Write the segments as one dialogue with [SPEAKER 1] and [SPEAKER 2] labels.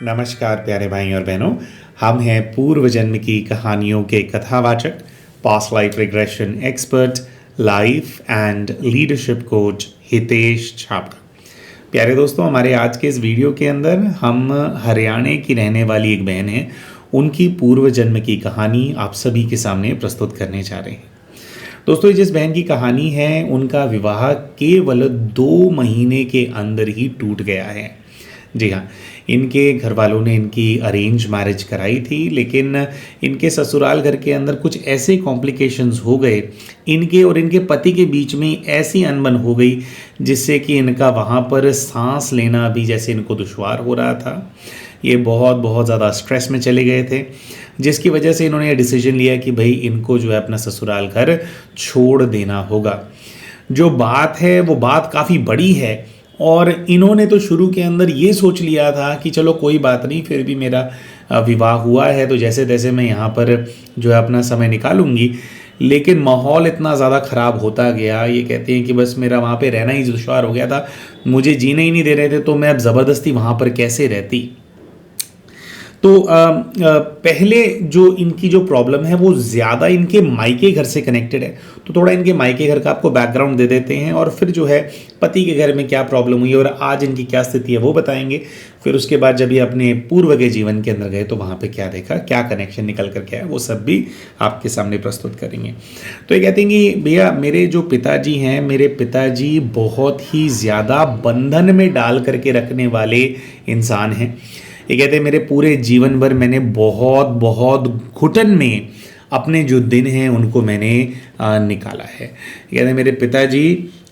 [SPEAKER 1] नमस्कार प्यारे भाई और बहनों। हम हैं पूर्व जन्म की कहानियों के कथावाचक, past life regression expert, life and leadership coach Hitesh Chhabra. प्यारे दोस्तों, हमारे आज के इस वीडियो के अंदर हम हरियाणा की रहने वाली एक बहन हैं, उनकी पूर्व जन्म की कहानी आप सभी के सामने प्रस्तुत करने जा रहे हैं। दोस्तों, ये जिस बहन की कहानी है, उनका विवाह केवल 2 महीने के अंदर ही टूट गया है। जी हाँ, इनके घर वालों ने इनकी अरेंज मैरिज कराई थी, लेकिन इनके ससुराल घर के अंदर कुछ ऐसे कॉम्प्लिकेशंस हो गए, इनके और इनके पति के बीच में ऐसी अनबन हो गई जिससे कि इनका वहाँ पर सांस लेना भी जैसे इनको दुश्वार हो रहा था। ये बहुत बहुत ज़्यादा स्ट्रेस में चले गए थे, जिसकी वजह से इन्होंने ये डिसीजन लिया कि भाई इनको जो है अपना ससुराल घर छोड़ देना होगा। जो बात है वो बात काफ़ी बड़ी है और इन्होंने तो शुरू के अंदर ये सोच लिया था कि चलो कोई बात नहीं, फिर भी मेरा विवाह हुआ है तो जैसे तैसे मैं यहाँ पर जो है अपना समय निकालूंगी। लेकिन माहौल इतना ज़्यादा ख़राब होता गया, ये कहते हैं कि बस मेरा वहाँ पे रहना ही दुश्वार हो गया था, मुझे जीने ही नहीं दे रहे थे, तो मैं अब ज़बरदस्ती वहाँ पर कैसे रहती। तो पहले जो इनकी जो प्रॉब्लम है वो ज़्यादा इनके मायके घर से कनेक्टेड है, तो थोड़ा इनके मायके घर का आपको बैकग्राउंड दे देते हैं और फिर जो है पति के घर में क्या प्रॉब्लम हुई और आज इनकी क्या स्थिति है वो बताएंगे। फिर उसके बाद जब ये अपने पूर्व के जीवन के अंदर गए तो वहाँ पे क्या देखा, क्या कनेक्शन निकल कर के आया, वो सब भी आपके सामने प्रस्तुत करेंगे। तो ये कहते हैं कि भैया मेरे जो पिताजी हैं, मेरे पिताजी बहुत ही ज़्यादा बंधन में डाल करके रखने वाले इंसान हैं। ये कहते हैं मेरे पूरे जीवन भर मैंने बहुत बहुत घुटन में अपने जो दिन हैं उनको मैंने निकाला है। ये कहते हैं मेरे पिताजी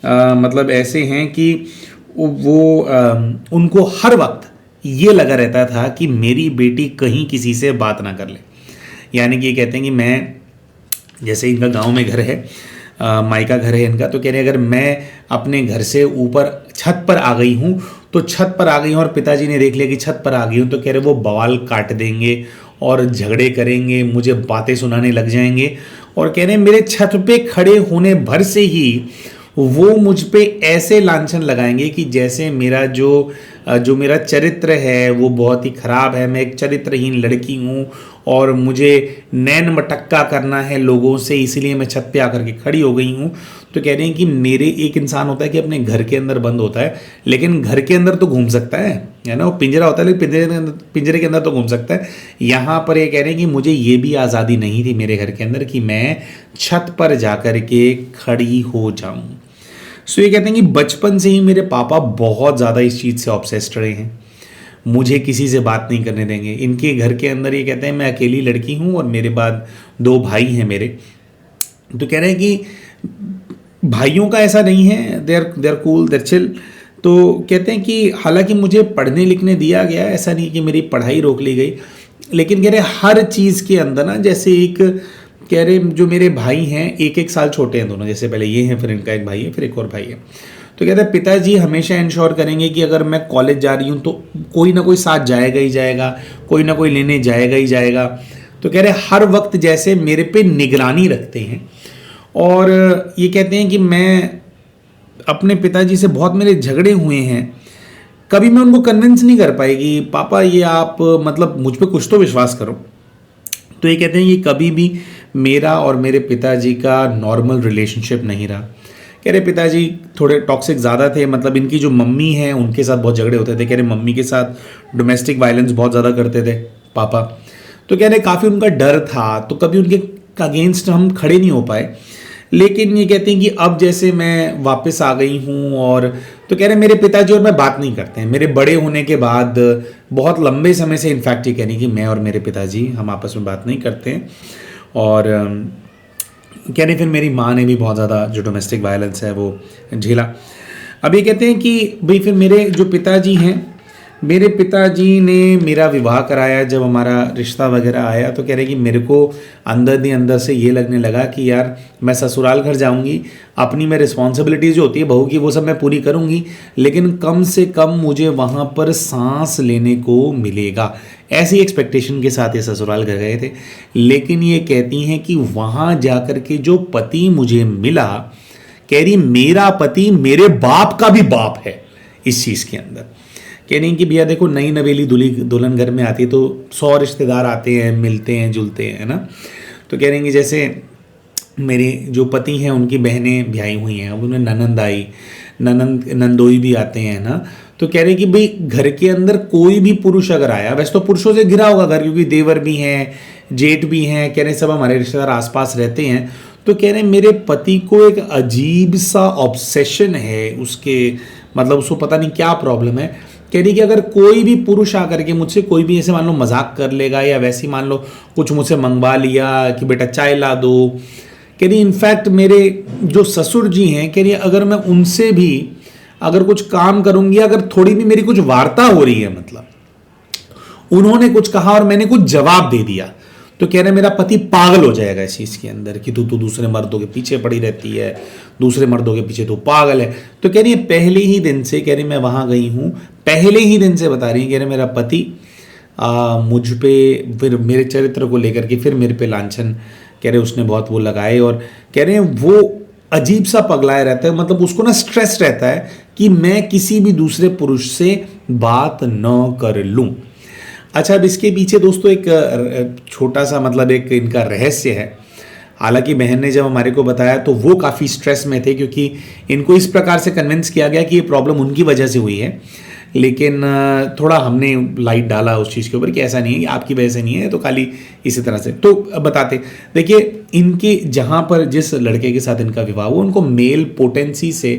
[SPEAKER 1] मतलब ऐसे हैं कि वो उनको हर वक्त ये लगा रहता था कि मेरी बेटी कहीं किसी से बात ना कर ले। यानी कि ये कहते हैं कि मैं, जैसे इनका गांव में घर है, मायका घर है इनका, तो कह रहे अगर मैं अपने घर से ऊपर छत पर आ गई हूँ तो छत पर आ गई हूँ और पिताजी ने देख लिया कि छत पर आ गई हूँ, तो कह रहे वो बवाल काट देंगे और झगड़े करेंगे, मुझे बातें सुनाने लग जाएंगे। और कह रहे मेरे छत पे खड़े होने भर से ही वो मुझ पे ऐसे लांछन लगाएंगे कि जैसे मेरा जो मेरा चरित्र है वो बहुत ही ख़राब है, मैं एक चरित्रहीन लड़की हूँ और मुझे नैन मटक्का करना है लोगों से, इसीलिए मैं छत पे आकर के खड़ी हो गई हूँ। तो कह रहे हैं कि मेरे एक इंसान होता है कि अपने घर के अंदर बंद होता है, लेकिन घर के अंदर तो घूम सकता है ना, वो पिंजरा होता है लेकिन पिंजरे के अंदर तो घूम सकता है। यहाँ पर ये कह रहे हैं कि मुझे ये भी आज़ादी नहीं थी मेरे घर के अंदर कि मैं छत पर जा कर के खड़ी हो जाऊँ। सो ये कहते हैं कि बचपन से ही मेरे पापा बहुत ज़्यादा इस चीज़ से ऑब्सेस्ड रहे हैं, मुझे किसी से बात नहीं करने देंगे। इनके घर के अंदर ये कहते हैं मैं अकेली लड़की हूँ और मेरे बाद 2 भाई हैं मेरे। तो कह रहे हैं कि भाइयों का ऐसा नहीं है, देर कूल, देर चिल। तो कहते हैं कि हालांकि मुझे पढ़ने लिखने दिया गया, ऐसा नहीं कि मेरी पढ़ाई रोक ली गई, लेकिन कह रहे हर चीज़ के अंदर ना, जैसे एक कह रहे जो मेरे भाई हैं 1-1 साल छोटे हैं दोनों, जैसे पहले ये हैं, फिर इनका एक भाई है, फिर एक और भाई है। तो कहते हैं पिताजी हमेशा इंश्योर करेंगे कि अगर मैं कॉलेज जा रही हूँ तो कोई ना कोई साथ जाएगा ही जाएगा, कोई ना कोई लेने जाएगा ही जाएगा। तो कह रहे हर वक्त जैसे मेरे पे निगरानी रखते हैं। और ये कहते हैं कि मैं अपने पिताजी से बहुत मेरे झगड़े हुए हैं, कभी मैं उनको कन्विंस नहीं कर पाई कि पापा ये आप मतलब मुझ पर कुछ तो विश्वास करो। तो ये कहते हैं कि कभी भी मेरा और मेरे पिताजी का नॉर्मल रिलेशनशिप नहीं रहा। कह रहे पिताजी थोड़े टॉक्सिक ज़्यादा थे, मतलब इनकी जो मम्मी है उनके साथ बहुत झगड़े होते थे। कह रहे मम्मी के साथ डोमेस्टिक वायलेंस बहुत ज़्यादा करते थे पापा। तो कह रहे काफ़ी उनका डर था, तो कभी उनके अगेंस्ट हम खड़े नहीं हो पाए। लेकिन ये कहते हैं कि अब जैसे मैं वापस आ गई हूँ और तो कह रहे मेरे पिताजी और मैं बात नहीं करते हैं। मेरे बड़े होने के बाद बहुत लंबे समय से इनफैक्ट ये कह रही कि मैं और मेरे पिताजी हम आपस में बात नहीं करते हैं। और कह रहे फिर मेरी माँ ने भी बहुत ज़्यादा जो डोमेस्टिक वायलेंस है वो झेला। अब ये कहते हैं कि भाई फिर मेरे जो पिताजी हैं, मेरे पिताजी ने मेरा विवाह कराया। जब हमारा रिश्ता वगैरह आया तो कह रहे कि मेरे को अंदर ही अंदर से ये लगने लगा कि यार मैं ससुराल घर जाऊंगी, अपनी मैं रिस्पॉन्सिबिलिटीज़ जो होती है बहू की वो सब मैं पूरी करूंगी, लेकिन कम से कम मुझे वहाँ पर सांस लेने को मिलेगा। ऐसी एक्सपेक्टेशन के साथ ये ससुराल घर गए थे। लेकिन ये कहती हैं कि वहाँ जाकर के जो पति मुझे मिला, कह रही मेरा पति मेरे बाप का भी बाप है इस चीज़ के अंदर। कह रही हैं कि भैया देखो नई नवेली दुल्हन घर में आती है तो 100 रिश्तेदार आते हैं, मिलते हैं, जुलते हैं, है ना। तो कह रही हैं कि जैसे मेरे जो पति हैं उनकी बहनें ब्याही हुई हैं, अब उन्हें ननंद आई, नंदोई भी आते हैं ना। तो कह रहे हैं कि भाई घर के अंदर कोई भी पुरुष अगर आया, वैसे तो पुरुषों से घिरा होगा घर, क्योंकि देवर भी हैं, जेठ भी हैं, कह रहे सब हमारे रिश्तेदार आसपास रहते हैं। तो कह रहे हैं मेरे पति को एक अजीब सा ऑब्सेशन है उसके, मतलब उसको पता नहीं क्या प्रॉब्लम है। कह रही कि अगर कोई भी पुरुष आकर के मुझसे कोई भी ऐसे मान लो मजाक कर लेगा, या वैसे ही मान लो कुछ मुझसे मंगवा लिया कि बेटा चाय ला दो। कह रही इनफैक्ट मेरे जो ससुर जी हैं, कह रही अगर मैं उनसे भी अगर कुछ काम करूंगी, अगर थोड़ी भी मेरी कुछ वार्ता हो रही है, मतलब उन्होंने कुछ कहा और मैंने कुछ जवाब दे दिया, तो कह रहे मेरा पति पागल हो जाएगा इस चीज के अंदर कि तू दूसरे मर्दों के पीछे पड़ी रहती है, दूसरे मर्दों के पीछे तू पागल है। तो कह रही है पहले ही दिन से, कह रही मैं वहां गई हूं, पहले ही दिन से बता रही है, कह रहे मेरा पति मुझ पे, फिर मेरे चरित्र को लेकर के फिर मेरे पे लांछन, कह रहे उसने बहुत वो लगाए, और कह रहे हैं वो अजीब सा पगलाया रहता है, मतलब उसको ना स्ट्रेस रहता है कि मैं किसी भी दूसरे पुरुष से बात न कर लूं। अच्छा, अब इसके पीछे दोस्तों एक छोटा सा मतलब एक इनका रहस्य है। हालांकि बहन ने जब हमारे को बताया तो वो काफ़ी स्ट्रेस में थे, क्योंकि इनको इस प्रकार से कन्विंस किया गया कि ये प्रॉब्लम उनकी वजह से हुई है। लेकिन थोड़ा हमने लाइट डाला उस चीज़ के ऊपर कि ऐसा नहीं है, आपकी वजह से नहीं है, तो खाली इसी तरह से। तो बताते देखिए, इनके जहाँ पर जिस लड़के के साथ इनका विवाह हुआ, उनको मेल पोटेंसी से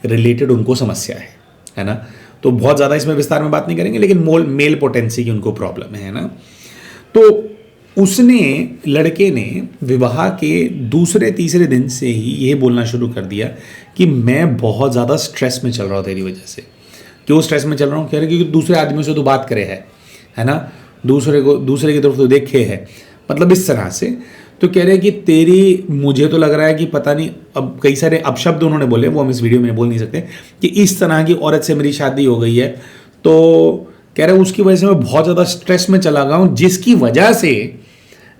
[SPEAKER 1] रिलेटेड उनको समस्या है ना। तो बहुत ज़्यादा इसमें विस्तार में बात नहीं करेंगे, लेकिन मेल पोटेंसी की उनको प्रॉब्लम है ना। तो उसने, लड़के ने विवाह के दूसरे तीसरे दिन से ही ये बोलना शुरू कर दिया कि मैं बहुत ज़्यादा स्ट्रेस में चल रहा हूँ तेरी वजह से। क्यों स्ट्रेस में चल रहा हूँ? कह रहे क्योंकि दूसरे आदमियों से तो बात करे है ना, दूसरे की तरफ तो देखे है, मतलब इस तरह से। तो कह रहे कि मुझे तो लग रहा है कि पता नहीं, अब कई सारे अपशब्द उन्होंने बोले, वो हम इस वीडियो में बोल नहीं सकते, कि इस तरह की औरत से मेरी शादी हो गई है। तो कह रहे उसकी वजह से मैं बहुत ज़्यादा स्ट्रेस में चला गया हूँ, जिसकी वजह से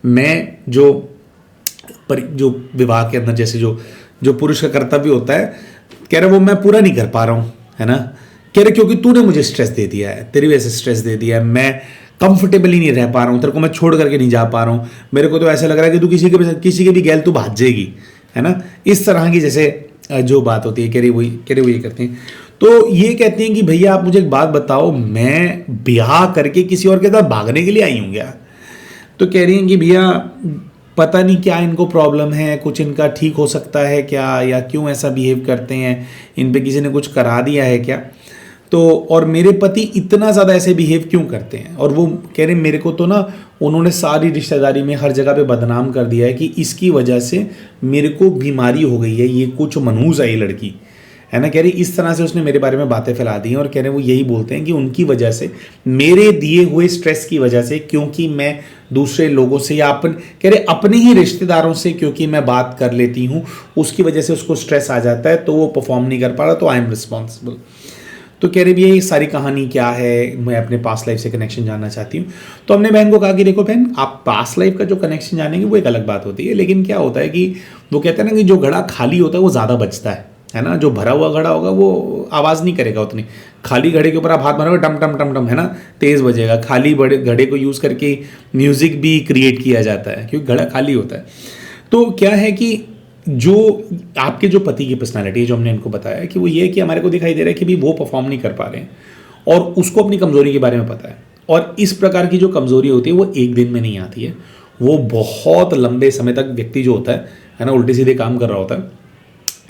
[SPEAKER 1] मैं जो विवाह के अंदर जैसे जो पुरुष का कर्तव्य होता है, कह रहे वो मैं पूरा नहीं कर पा रहा हूँ, है ना। कह रहे क्योंकि तूने मुझे स्ट्रेस दे दिया है, तेरी वजह से स्ट्रेस दे दिया है, मैं कंफर्टेबली नहीं रह पा रहा हूँ, तेरे को मैं छोड़ करके नहीं जा पा रहा हूँ, मेरे को तो ऐसा लग रहा है कि तू किसी के भी गैल तू भाग जाएगी, है ना। इस तरह की जैसे जो बात होती है, कह रही वो ये करते हैं। तो ये कहते हैं कि भैया आप मुझे एक बात बताओ, मैं ब्याह करके किसी और के साथ भागने के लिए आई हूँ क्या? तो कह रही हैं कि भैया पता नहीं क्या इनको प्रॉब्लम है, कुछ इनका ठीक हो सकता है क्या, या क्यों ऐसा बिहेव करते हैं, इन पे किसी ने कुछ करा दिया है क्या? तो और मेरे पति इतना ज़्यादा ऐसे बिहेव क्यों करते हैं? और वो कह रहे मेरे को तो ना उन्होंने सारी रिश्तेदारी में हर जगह पे बदनाम कर दिया है कि इसकी वजह से मेरे को बीमारी हो गई है, ये कुछ मनहूस है ये लड़की, है ना। कह रही इस तरह से उसने मेरे बारे में बातें फैला दी हैं, और कह रहे वो यही बोलते हैं कि उनकी वजह से, मेरे दिए हुए स्ट्रेस की वजह से, क्योंकि मैं दूसरे लोगों से या कह रहे अपने ही रिश्तेदारों से क्योंकि मैं बात कर लेती हूँ, उसकी वजह से उसको स्ट्रेस आ जाता है, तो वो परफॉर्म नहीं कर पा रहा, तो आई एम रिस्पॉन्सिबल। तो कह रहे भी ये सारी कहानी क्या है, मैं अपने पास्ट लाइफ से कनेक्शन जानना चाहती हूँ। तो हमने बहन को कहा कि देखो बहन, आप पास्ट लाइफ का जो कनेक्शन जानेंगे वो एक अलग बात होती है, लेकिन क्या होता है कि वो कहते हैं ना कि जो घड़ा खाली होता है वो ज़्यादा बचता है ना। जो भरा हुआ घड़ा होगा वो आवाज़ नहीं करेगा उतनी, खाली घड़े के ऊपर आप हाथ मारोगे टम टम टम टम, है ना, तेज़ बजेगा। खाली बड़े घड़े को यूज़ करके म्यूज़िक भी क्रिएट किया जाता है, क्योंकि घड़ा खाली होता है। तो क्या है कि जो आपके जो पति की पर्सनालिटी है, जो हमने इनको बताया कि वो ये है कि हमारे को दिखाई दे रहा है कि भी वो परफॉर्म नहीं कर पा रहे हैं, और उसको अपनी कमज़ोरी के बारे में पता है। और इस प्रकार की जो कमज़ोरी होती है वो एक दिन में नहीं आती है, वो बहुत लंबे समय तक व्यक्ति जो होता है ना, उल्टे सीधे काम कर रहा होता है,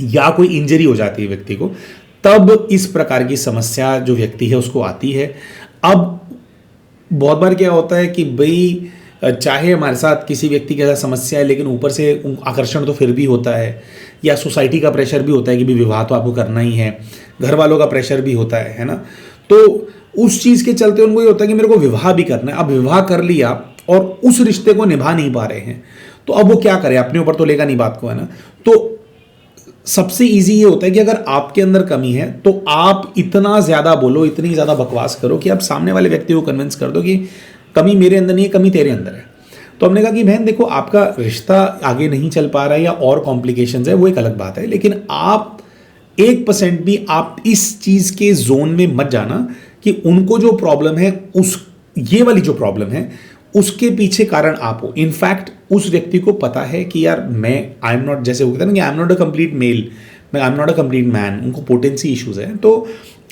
[SPEAKER 1] या कोई इंजरी हो जाती है व्यक्ति को, तब इस प्रकार की समस्या जो व्यक्ति है उसको आती है। अब बहुत बार क्या होता है कि भाई चाहे हमारे साथ किसी व्यक्ति के साथ समस्या है, लेकिन ऊपर से आकर्षण तो फिर भी होता है, या सोसाइटी का प्रेशर भी होता है कि भी विवाह तो आपको करना ही है, घर वालों का प्रेशर भी होता है ना। तो उस चीज़ के चलते उनको ये होता है कि मेरे को विवाह भी करना है। अब विवाह कर लिया और उस रिश्ते को निभा नहीं पा रहे हैं, तो अब वो क्या करें, अपने ऊपर तो लेगा नहीं बात को, है ना। तो सबसे इजी ये होता है कि अगर आपके अंदर कमी है तो आप इतना ज़्यादा बोलो, इतनी ज़्यादा बकवास करो कि आप सामने वाले व्यक्ति को कन्विंस कर दो कि कमी मेरे अंदर नहीं है, कमी तेरे अंदर है। तो हमने कहा कि बहन देखो, आपका रिश्ता आगे नहीं चल पा रहा है या और कॉम्प्लिकेशंस है, वो एक अलग बात है, लेकिन आप 1% भी आप इस चीज़ के जोन में मत जाना कि उनको जो प्रॉब्लम है, उस ये वाली जो प्रॉब्लम है उसके पीछे कारण आप हो। इनफैक्ट उस व्यक्ति को पता है कि यार मैं आई एम नॉट, जैसे वो कहते हैं ना कि I am not a complete male, मैं I am not a complete man, उनको पोटेंसी इश्यूज है, तो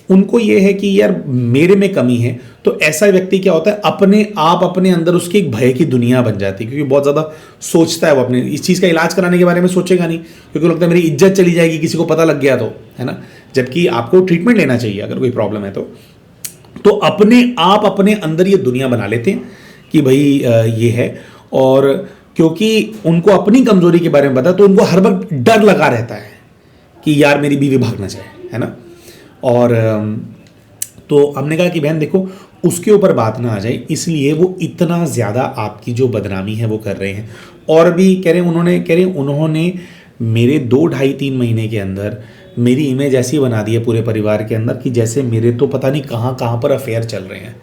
[SPEAKER 1] उनको ये है कि यार मेरे में कमी है। तो ऐसा व्यक्ति क्या होता है, अपने आप अपने अंदर उसकी एक भय की दुनिया बन जाती है, क्योंकि बहुत ज़्यादा सोचता है वो अपने इस चीज़ का इलाज कराने के बारे में सोचेगा नहीं, क्योंकि लगता है मेरी इज्जत चली जाएगी किसी को पता लग गया तो, है ना। जबकि आपको ट्रीटमेंट लेना चाहिए अगर कोई प्रॉब्लम है तो अपने आप अपने अंदर ये दुनिया बना लेते हैं कि भाई ये है। और क्योंकि उनको अपनी कमजोरी के बारे में पता, तो उनको हर वक्त डर लगा रहता है कि यार मेरी बीवी भाग ना जाए, है ना। और तो हमने कहा कि बहन देखो उसके ऊपर बात ना आ जाए, इसलिए वो इतना ज़्यादा आपकी जो बदनामी है वो कर रहे हैं। और भी कह रहे उन्होंने मेरे 2-2.5-3 महीने के अंदर मेरी इमेज ऐसी बना दी है पूरे परिवार के अंदर कि जैसे मेरे तो पता नहीं कहाँ कहाँ पर अफेयर चल रहे हैं,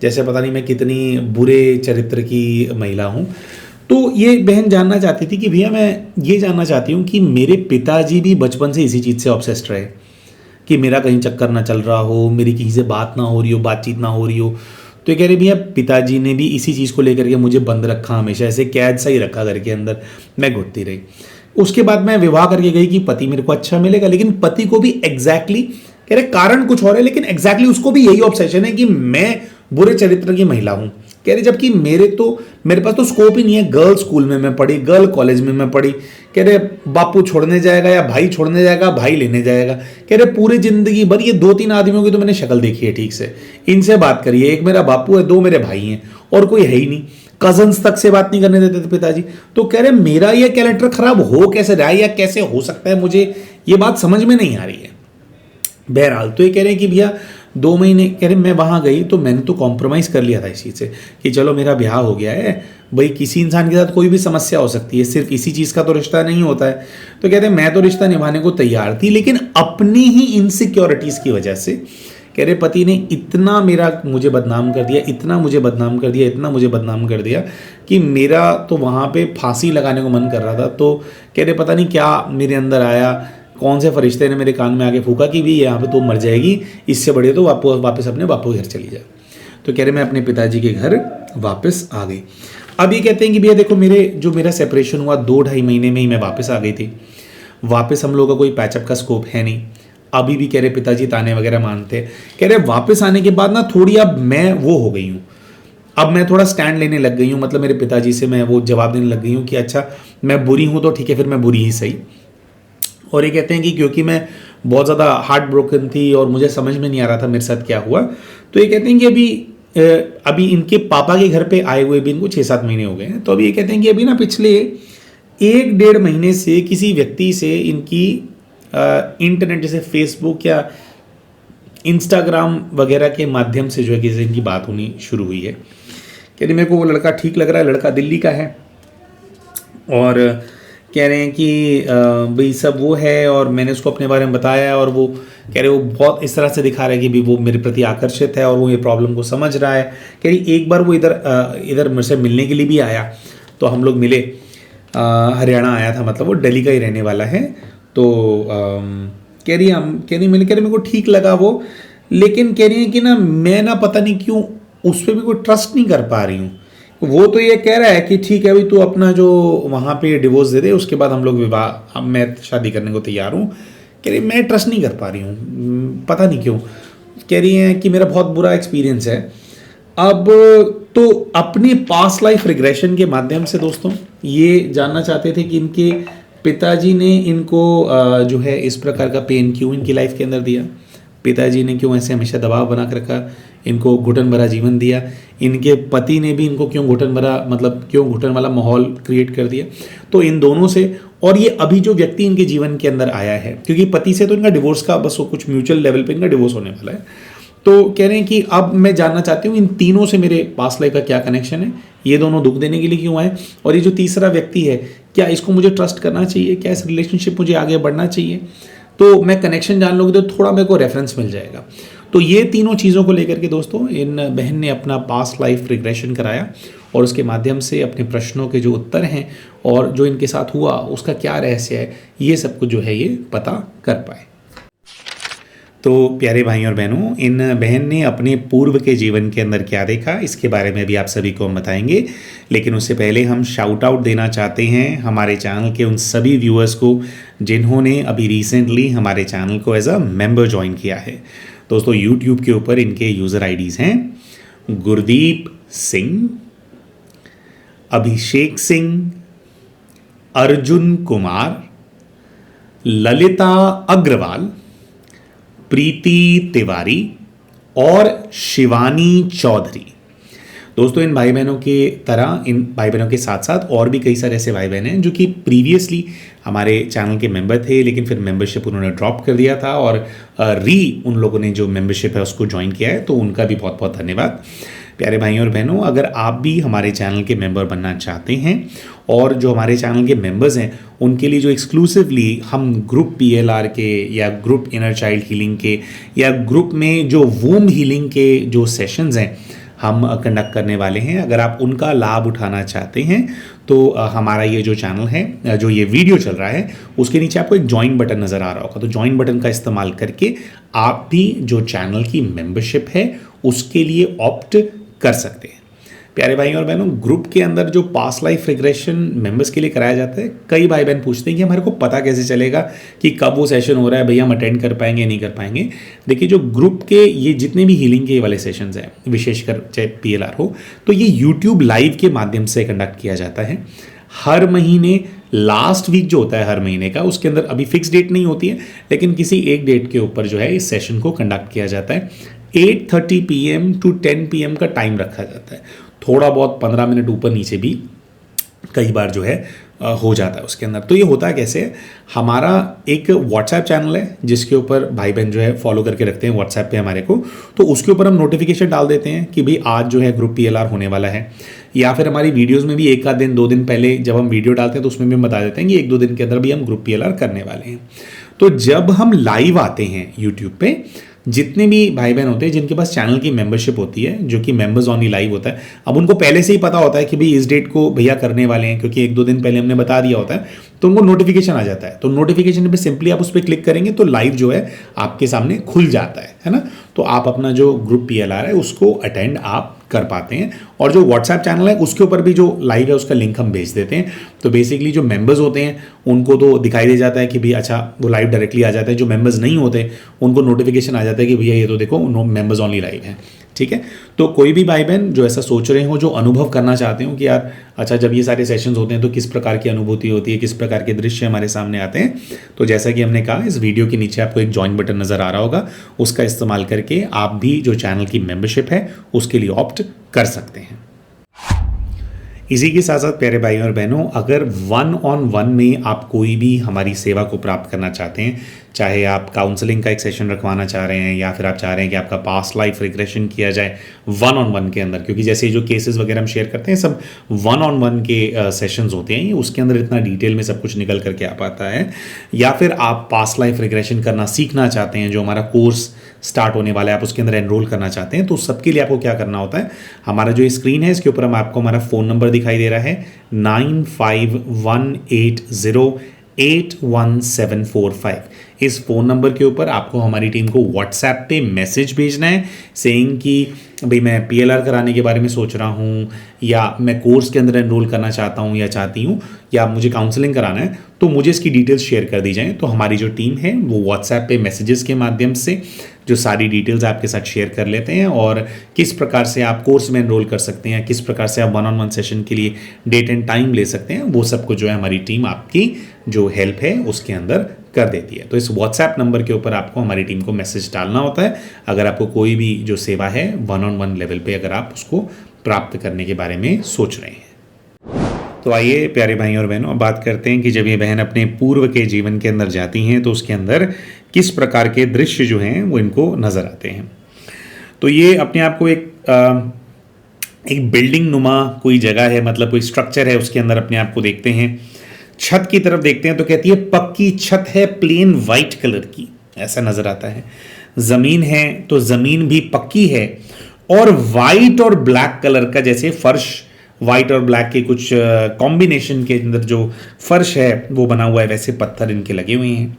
[SPEAKER 1] जैसे पता नहीं मैं कितनी बुरे चरित्र की महिला हूँ। तो ये बहन जानना चाहती थी कि भैया मैं ये जानना चाहती हूँ कि मेरे पिताजी भी बचपन से इसी चीज़ से ऑब्सेस्ड रहे कि मेरा कहीं चक्कर ना चल रहा हो, मेरी किसी से बात ना हो रही हो, बातचीत ना हो रही हो। तो ये कह रहे भैया पिताजी ने भी इसी चीज़ को लेकर के मुझे बंद रखा, हमेशा ऐसे कैद सा ही रखा घर के अंदर, मैं घुटती रही। उसके बाद मैं विवाह करके गई कि पति मेरे को अच्छा मिलेगा, लेकिन पति को भी एग्जैक्टली कह रहे कारण कुछ और है, लेकिन एग्जैक्टली उसको भी यही ऑब्सेशन है कि मैं बुरे चरित्र की महिला हूं। कह रहे जबकि मेरे पास तो स्कोप ही नहीं है, गर्ल स्कूल में मैं पढ़ी, गर्ल कॉलेज में मैं पढ़ी। कह रहे बापू छोड़ने जाएगा या भाई छोड़ने जाएगा, भाई लेने जाएगा। कह रहे पूरी जिंदगी भर ये 2-3 आदमियों की तो मैंने शक्ल देखी है ठीक से, इनसे बात करिए, एक मेरा बापू है, 2 मेरे भाई हैं और कोई है ही नहीं। कजन्स तक से बात नहीं करने देते थे पिताजी। तो कह रहे मेरा ये कैरेक्टर खराब हो कैसे रहा है या कैसे हो सकता है, मुझे ये बात समझ में नहीं आ रही है। बहरहाल तो ये कह रहे हैं कि भैया 2 महीने, कह रहे मैं वहाँ गई तो मैंने तो कॉम्प्रोमाइज़ कर लिया था इस चीज़ से कि चलो मेरा ब्याह हो गया है, भाई किसी इंसान के साथ कोई भी समस्या हो सकती है, सिर्फ इसी चीज़ का तो रिश्ता नहीं होता है। तो कहते हैं मैं तो रिश्ता निभाने को तैयार थी, लेकिन अपनी ही इनसिक्योरिटीज़ की वजह से कह रहे पति ने इतना मुझे बदनाम कर दिया, इतना मुझे बदनाम कर दिया, इतना मुझे बदनाम कर दिया कि मेरा तो वहाँ पे फांसी लगाने को मन कर रहा था। तो कह रहे पता नहीं क्या मेरे अंदर आया, कौन से फरिश्ते ने मेरे कान में आके फूका कि भी यहाँ पे तो मर जाएगी, इससे बड़े तो वापस अपने बापू के घर चली जाए। तो कह रहे मैं अपने पिताजी के घर वापस आ गई। अब ये कहते हैं कि भैया देखो मेरा सेपरेशन हुआ 2-2.5 महीने में ही मैं वापस आ गई थी। वापस हम लोग का कोई पैचअप का स्कोप है नहीं। अभी भी कह रहे पिताजी ताने वगैरह मानते। कह रहे वापस आने के बाद ना थोड़ी अब मैं वो हो गई हूँ, अब मैं थोड़ा स्टैंड लेने लग गई हूँ, मतलब मेरे पिताजी से मैं वो जवाब देने लग गई हूँ कि अच्छा मैं बुरी हूँ तो ठीक है, फिर मैं बुरी ही सही। और ये कहते हैं कि क्योंकि मैं बहुत ज़्यादा हार्ट ब्रोकन थी और मुझे समझ में नहीं आ रहा था मेरे साथ क्या हुआ, तो ये कहते हैं कि अभी इनके पापा के घर पे आए हुए भी इनको 6-7 महीने हो गए हैं। तो अभी ये कहते हैं कि अभी ना पिछले 1-1.5 महीने से किसी व्यक्ति से इनकी इंटरनेट जैसे फेसबुक या इंस्टाग्राम वगैरह के माध्यम से जो है किसी इनकी बात होनी शुरू हुई है। कह रहे मेरे को वो लड़का ठीक लग रहा है, लड़का दिल्ली का है और कह रहे हैं कि भाई सब वो है, और मैंने उसको अपने बारे में बताया और वो कह रहे वो बहुत इस तरह से दिखा रहा है कि भी वो मेरे प्रति आकर्षित है और वो ये प्रॉब्लम को समझ रहा है। कह रही एक बार वो इधर मेरे से मिलने के लिए भी आया, तो हम लोग मिले, हरियाणा आया था, मतलब वो दिल्ली का ही रहने वाला है। तो कह रही मेरे को ठीक लगा वो, लेकिन कह रही है कि ना मैं ना पता नहीं क्यों उस पर भी कोई ट्रस्ट नहीं कर पा रही हूँ। वो तो ये कह रहा है कि ठीक है भाई तू अपना जो वहाँ पे डिवोर्स दे दे, उसके बाद हम लोग विवाह, अब मैं शादी करने को तैयार हूँ। कह रही मैं ट्रस्ट नहीं कर पा रही हूँ, पता नहीं क्यों। कह रही है कि मेरा बहुत बुरा एक्सपीरियंस है। अब तो अपनी पास्ट लाइफ रिग्रेशन के माध्यम से दोस्तों ये जानना चाहते थे कि इनके पिताजी ने इनको जो है इस प्रकार का पेन क्यों इनकी लाइफ के अंदर दिया, पिताजी ने क्यों ऐसे हमेशा दबाव बना कर रखा, इनको घुटन भरा जीवन दिया, इनके पति ने भी इनको क्यों घुटन वाला माहौल क्रिएट कर दिया। तो इन दोनों से, और ये अभी जो व्यक्ति इनके जीवन के अंदर आया है, क्योंकि पति से तो इनका डिवोर्स का बस वो कुछ म्यूचुअल लेवल पे इनका डिवोर्स होने वाला है, तो कह रहे हैं कि अब मैं जानना चाहती हूँ इन तीनों से मेरे पास्ट लाइफ का क्या कनेक्शन है, ये दोनों दुख देने के लिए क्यों आए, और ये जो तीसरा व्यक्ति है क्या इसको मुझे ट्रस्ट करना चाहिए, क्या इस रिलेशनशिप मुझे आगे बढ़ना चाहिए। तो मैं कनेक्शन जान लूँगी तो थोड़ा मेरे को रेफरेंस मिल जाएगा। तो ये तीनों चीज़ों को लेकर के दोस्तों इन बहन ने अपना पास्ट लाइफ रिग्रेशन कराया और उसके माध्यम से अपने प्रश्नों के जो उत्तर हैं और जो इनके साथ हुआ उसका क्या रहस्य है, ये सब कुछ जो है ये पता कर पाए। तो प्यारे भाई और बहनों, इन बहन ने अपने पूर्व के जीवन के अंदर क्या देखा इसके बारे में भी आप सभी को हम बताएंगे। लेकिन उससे पहले हम शाउट आउट देना चाहते हैं हमारे चैनल के उन सभी व्यूअर्स को जिन्होंने अभी रिसेंटली हमारे चैनल को एज अ मेंबर ज्वाइन किया है। दोस्तों, यूट्यूब के ऊपर इनके यूज़र आईडीज़ हैं गुरदीप सिंह, अभिषेक सिंह, अर्जुन कुमार, ललिता अग्रवाल, प्रीति तिवारी और शिवानी चौधरी। दोस्तों, इन भाई बहनों के तरह इन भाई बहनों के साथ साथ और भी कई सारे ऐसे भाई बहन हैं जो कि प्रीवियसली हमारे चैनल के मेंबर थे, लेकिन फिर मेंबरशिप उन्होंने ड्रॉप कर दिया था और उन लोगों ने जो मेंबरशिप है उसको ज्वाइन किया है, तो उनका भी बहुत बहुत धन्यवाद। प्यारे भाइयों और बहनों, अगर आप भी हमारे चैनल के मेंबर बनना चाहते हैं और जो हमारे चैनल के मेंबर्स हैं उनके लिए जो एक्सक्लूसिवली हम ग्रुप PLR के या ग्रुप इनर चाइल्ड हीलिंग के या ग्रुप में जो वूम हीलिंग के जो सेशंस हैं हम कंडक्ट करने वाले हैं, अगर आप उनका लाभ उठाना चाहते हैं तो हमारा ये जो चैनल है, जो ये वीडियो चल रहा है, उसके नीचे आपको एक ज्वाइन बटन नज़र आ रहा होगा। तो ज्वाइन बटन का इस्तेमाल करके आप भी जो चैनल की मेंबरशिप है उसके लिए ऑप्ट कर सकते हैं। प्यारे भाई और बहनों, ग्रुप के अंदर जो पास्ट लाइफ रिग्रेशन मेंबर्स के लिए कराया जाता है, कई भाई बहन पूछते हैं कि हमारे को पता कैसे चलेगा कि कब वो सेशन हो रहा है, भैया हम अटेंड कर पाएंगे नहीं कर पाएंगे। देखिए, जो ग्रुप के ये जितने भी हीलिंग के वाले सेशंस हैं, विशेषकर चाहे PLR हो, तो ये यूट्यूब लाइव के माध्यम से कंडक्ट किया जाता है। हर महीने लास्ट वीक जो होता है हर महीने का, उसके अंदर अभी फिक्स डेट नहीं होती है, लेकिन किसी एक डेट के ऊपर जो है इस सेशन को कंडक्ट किया जाता है। 8:30 PM to 10 PM का टाइम रखा जाता है। थोड़ा बहुत 15 मिनट ऊपर नीचे भी कई बार जो है हो जाता है उसके अंदर। तो ये होता है कैसे, हमारा एक व्हाट्सएप चैनल है जिसके ऊपर भाई बहन जो है फॉलो करके रखते हैं व्हाट्सएप पे हमारे को, तो उसके ऊपर हम नोटिफिकेशन डाल देते हैं कि भाई आज जो है ग्रुप PLR होने वाला है। या फिर हमारी वीडियोस में भी एक आध दिन 2 दिन पहले जब हम वीडियो डालते हैं तो उसमें भी हम बता देते हैं कि 1-2 दिन के अंदर भी हम ग्रुप PLR करने वाले हैं। तो जब हम लाइव आते हैं यूट्यूब पे, जितने भी भाई बहन होते हैं जिनके पास चैनल की मेंबरशिप होती है, जो कि मेंबर्स ओनली लाइव होता है, अब उनको पहले से ही पता होता है कि भाई इस डेट को भैया करने वाले हैं, क्योंकि 1-2 दिन पहले हमने बता दिया होता है, तो उनको नोटिफिकेशन आ जाता है। तो नोटिफिकेशन पे सिंपली आप उस पर क्लिक करेंगे तो लाइव जो है आपके सामने खुल जाता है ना। तो आप अपना जो ग्रुप PLR है उसको अटेंड आप कर पाते हैं। और जो व्हाट्सएप चैनल है उसके ऊपर भी जो लाइव है उसका लिंक हम भेज देते हैं। तो बेसिकली जो मेंबर्स होते हैं उनको तो दिखाई दे जाता है कि भाई अच्छा वो लाइव डायरेक्टली आ जाता है। जो मेंबर्स नहीं होते उनको नोटिफिकेशन आ जाता है कि भैया ये तो देखो मेंबर्स ओनली लाइव है। ठीक है, तो कोई भी भाई बहन जो ऐसा सोच रहे हो, जो अनुभव करना चाहते हो कि यार अच्छा जब ये सारे सेशंस होते हैं तो किस प्रकार की अनुभूति होती है, किस प्रकार के दृश्य हमारे सामने आते हैं, तो जैसा कि हमने कहा इस वीडियो के नीचे आपको एक ज्वाइन बटन नज़र आ रहा होगा, उसका इस्तेमाल करके आप भी जो चैनल की मेंबरशिप है उसके लिए ऑप्ट कर सकते हैं। इसी के साथ साथ प्यारे भाइयों और बहनों, अगर 1-on-1 में आप कोई भी हमारी सेवा को प्राप्त करना चाहते हैं, चाहे आप काउंसलिंग का एक सेशन रखवाना चाह रहे हैं या फिर आप चाह रहे हैं कि आपका पास्ट लाइफ रिग्रेशन किया जाए 1-on-1 के अंदर, क्योंकि जैसे जो केसेस वगैरह हम शेयर करते हैं सब 1-on-1 के सेशंस होते हैं, उसके अंदर इतना डिटेल में सब कुछ निकल करके आ पाता है। या फिर आप पास्ट लाइफ रिग्रेशन करना सीखना चाहते हैं, जो हमारा कोर्स स्टार्ट होने वाला है, आप उसके अंदर एनरोल करना चाहते हैं, तो सबके लिए आपको क्या करना होता है, हमारा जो स्क्रीन है इसके ऊपर हम आपको हमारा फ़ोन नंबर दिखाई दे रहा है 9518081745। इस फ़ोन नंबर के ऊपर आपको हमारी टीम को व्हाट्सएप पे मैसेज भेजना है सेइंग कि भाई मैं PLR कराने के बारे में सोच रहा हूँ, या मैं कोर्स के अंदर एनरोल करना चाहता हूँ या चाहती हूँ, या मुझे काउंसलिंग कराना है, तो मुझे इसकी डिटेल्स शेयर कर दी जाएँ। तो हमारी जो टीम है वो व्हाट्सएप पे मैसेजेस के माध्यम से जो सारी डिटेल्स आपके साथ शेयर कर लेते हैं, और किस प्रकार से आप कोर्स में एनरोल कर सकते हैं, किस प्रकार से आप 1-on-1 सेशन के लिए डेट एंड टाइम ले सकते हैं, वो सब कुछ जो है हमारी टीम आपकी जो हेल्प है उसके अंदर कर देती है। तो इस व्हाट्सएप नंबर के ऊपर आपको हमारी टीम को मैसेज डालना होता है अगर आपको कोई भी जो सेवा है 1-on-1 लेवल पे अगर आप उसको प्राप्त करने के बारे में सोच रहे हैं। तो आइए प्यारे भाइयों और बहनों, अब बात करते हैं कि जब ये बहन अपने पूर्व के जीवन के अंदर जाती हैं तो उसके अंदर किस प्रकार के दृश्य जो हैं वो इनको नज़र आते हैं। तो ये अपने आप को एक बिल्डिंग नुमा कोई जगह है, मतलब कोई स्ट्रक्चर है, उसके अंदर अपने आप को देखते हैं। छत की तरफ देखते हैं तो कहती है पक्की छत है, प्लेन वाइट कलर की, ऐसा नज़र आता है। ज़मीन है तो ज़मीन भी पक्की है और वाइट और ब्लैक कलर का, जैसे फर्श वाइट और ब्लैक के कुछ कॉम्बिनेशन के अंदर जो फर्श है वो बना हुआ है, वैसे पत्थर इनके लगे हुए हैं।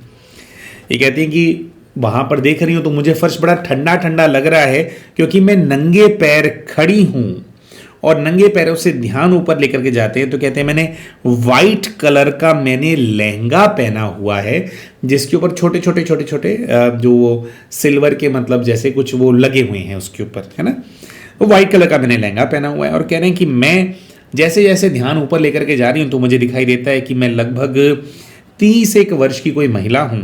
[SPEAKER 1] ये कहते हैं कि वहां पर देख रही हूं तो मुझे फर्श बड़ा ठंडा ठंडा लग रहा है, क्योंकि मैं नंगे पैर खड़ी हूं। और नंगे पैरों से ध्यान ऊपर लेकर के जाते हैं तो कहते हैं मैंने वाइट कलर का मैंने लहंगा पहना हुआ है, जिसके ऊपर छोटे छोटे छोटे छोटे जो सिल्वर के मतलब जैसे कुछ वो लगे हुए हैं उसके ऊपर, है ना। वो वाइट कलर का मैंने लहंगा पहना हुआ है। और कह रहे हैं कि मैं जैसे जैसे ध्यान ऊपर लेकर के जा रही हूं तो मुझे दिखाई देता है कि मैं लगभग 31 वर्ष की कोई महिला हूं,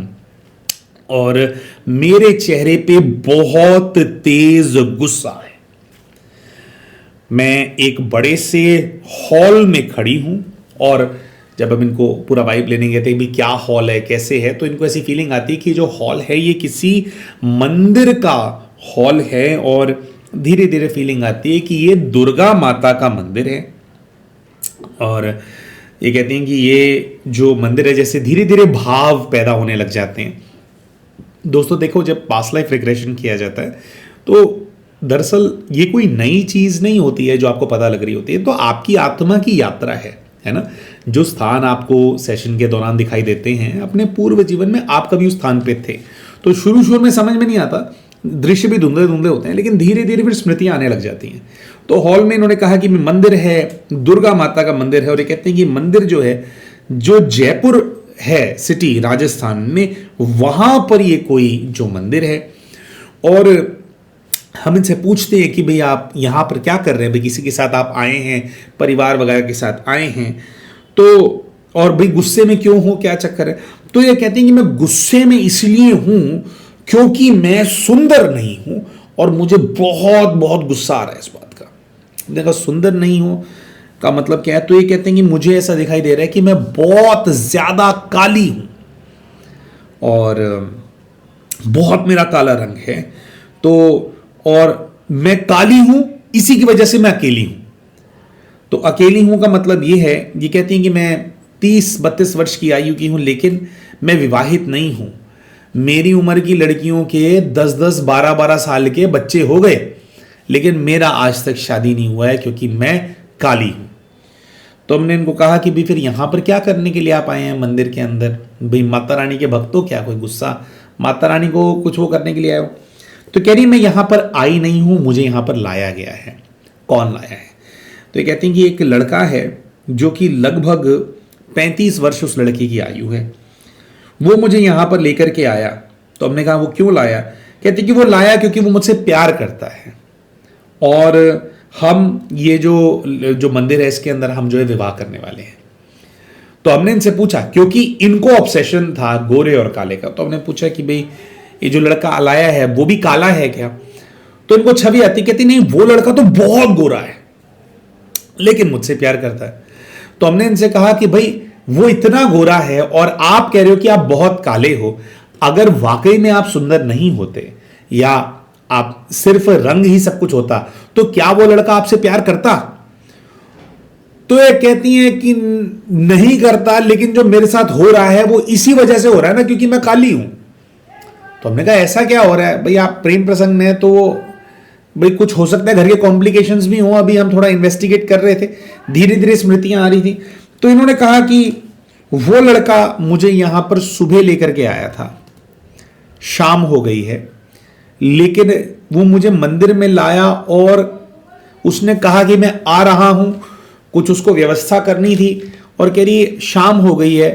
[SPEAKER 1] और मेरे चेहरे पे बहुत तेज गुस्सा है। मैं एक बड़े से हॉल में खड़ी हूं, और जब हम इनको पूरा वाइब लेने गए थे भी क्या हॉल है कैसे है, तो इनको ऐसी फीलिंग आती है कि जो हॉल है ये किसी मंदिर का हॉल है, और धीरे धीरे फीलिंग आती है कि ये दुर्गा माता का मंदिर है। और ये कहती हैं कि ये जो मंदिर है जैसे धीरे धीरे भाव पैदा होने लग जाते हैं। दोस्तों देखो, जब पास्ट लाइफ रिग्रेशन किया जाता है तो दरअसल ये कोई नई चीज नहीं होती है जो आपको पता लग रही होती है, तो आपकी आत्मा की यात्रा है ना। जो स्थान आपको सेशन के दौरान दिखाई देते हैं, अपने पूर्व जीवन में आप कभी उस स्थान पे थे, तो शुरू में समझ में नहीं आता, दृश्य भी धुंधले धुंधले होते हैं, लेकिन धीरे धीरे फिर स्मृतियां आने लग जाती हैं। तो हॉल में इन्होंने कहा कि मंदिर है, दुर्गा माता का मंदिर है, और ये कहते हैं कि मंदिर जो है, जो जयपुर है सिटी राजस्थान में, वहां पर ये कोई जो मंदिर है। और हम इनसे पूछते हैं कि भाई आप यहां पर क्या कर रहे हैं, भाई किसी के साथ आप आए हैं, परिवार वगैरह के साथ आए हैं, तो और भाई गुस्से में क्यों हो, क्या चक्कर है। तो ये कहते हैं कि मैं गुस्से में इसलिए हूं क्योंकि मैं सुंदर नहीं हूं, और मुझे बहुत बहुत गुस्सा आ रहा है इस बात का। देखो, सुंदर नहीं हो का मतलब क्या है, तो ये कहते हैं कि मुझे ऐसा दिखाई दे रहा है कि मैं बहुत ज्यादा काली हूं, और बहुत मेरा काला रंग है, तो और मैं काली हूं, इसी की वजह से मैं अकेली हूं। तो अकेली हूं का मतलब ये है, ये कहती हैं कि मैं 30-32 वर्ष की आयु की हूं, लेकिन मैं विवाहित नहीं हूं। मेरी उम्र की लड़कियों के 10-10 12-12 साल के बच्चे हो गए, लेकिन मेरा आज तक शादी नहीं हुआ है क्योंकि मैं काली हूं। तो हमने इनको कहा कि भाई फिर यहां पर क्या करने के लिए आप आए हैं मंदिर के अंदर, भाई माता रानी के भक्त हो क्या, कोई गुस्सा माता रानी को कुछ वो करने के लिए आए हो। तो कह रही मैं यहां पर आई नहीं हूं, मुझे यहां पर लाया गया है। कौन लाया है? तो ये कहती हैं कि एक लड़का है जो कि लगभग 35 वर्ष उस लड़के की आयु है, वो मुझे यहां पर लेकर के आया। तो हमने कहा वो क्यों लाया? कहती कि वो लाया क्योंकि वो मुझसे प्यार करता है, और हम ये जो मंदिर है इसके अंदर हम जो है विवाह करने वाले हैं। तो हमने इनसे पूछा, क्योंकि इनको ऑब्सेशन था गोरे और काले का, तो हमने पूछा कि भाई ये जो लड़का लाया है वो भी काला है क्या? तो इनको छवि आती, कहती नहीं वो लड़का तो बहुत गोरा है लेकिन मुझसे प्यार करता है। तो हमने इनसे कहा कि भाई वो इतना गोरा है और आप कह रहे हो कि आप बहुत काले हो, अगर वाकई में आप सुंदर नहीं होते या आप सिर्फ रंग ही सब कुछ होता तो क्या वो लड़का आपसे प्यार करता? तो ये कहती है कि नहीं करता, लेकिन जो मेरे साथ हो रहा है वो इसी वजह से हो रहा है ना, क्योंकि मैं काली हूं। तो हमने कहा ऐसा क्या हो रहा है भाई, आप प्रेम प्रसंग में, तो भाई कुछ हो सकता है घर के कॉम्प्लिकेशंस भी हो। अभी हम थोड़ा इन्वेस्टिगेट कर रहे थे, धीरे धीरे स्मृतियां आ रही थी। तो इन्होंने कहा कि वो लड़का मुझे यहां पर सुबह लेकर के आया था, शाम हो गई है, लेकिन वो मुझे मंदिर में लाया और उसने कहा कि मैं आ रहा हूं, कुछ उसको व्यवस्था करनी थी, और कह रही शाम हो गई है,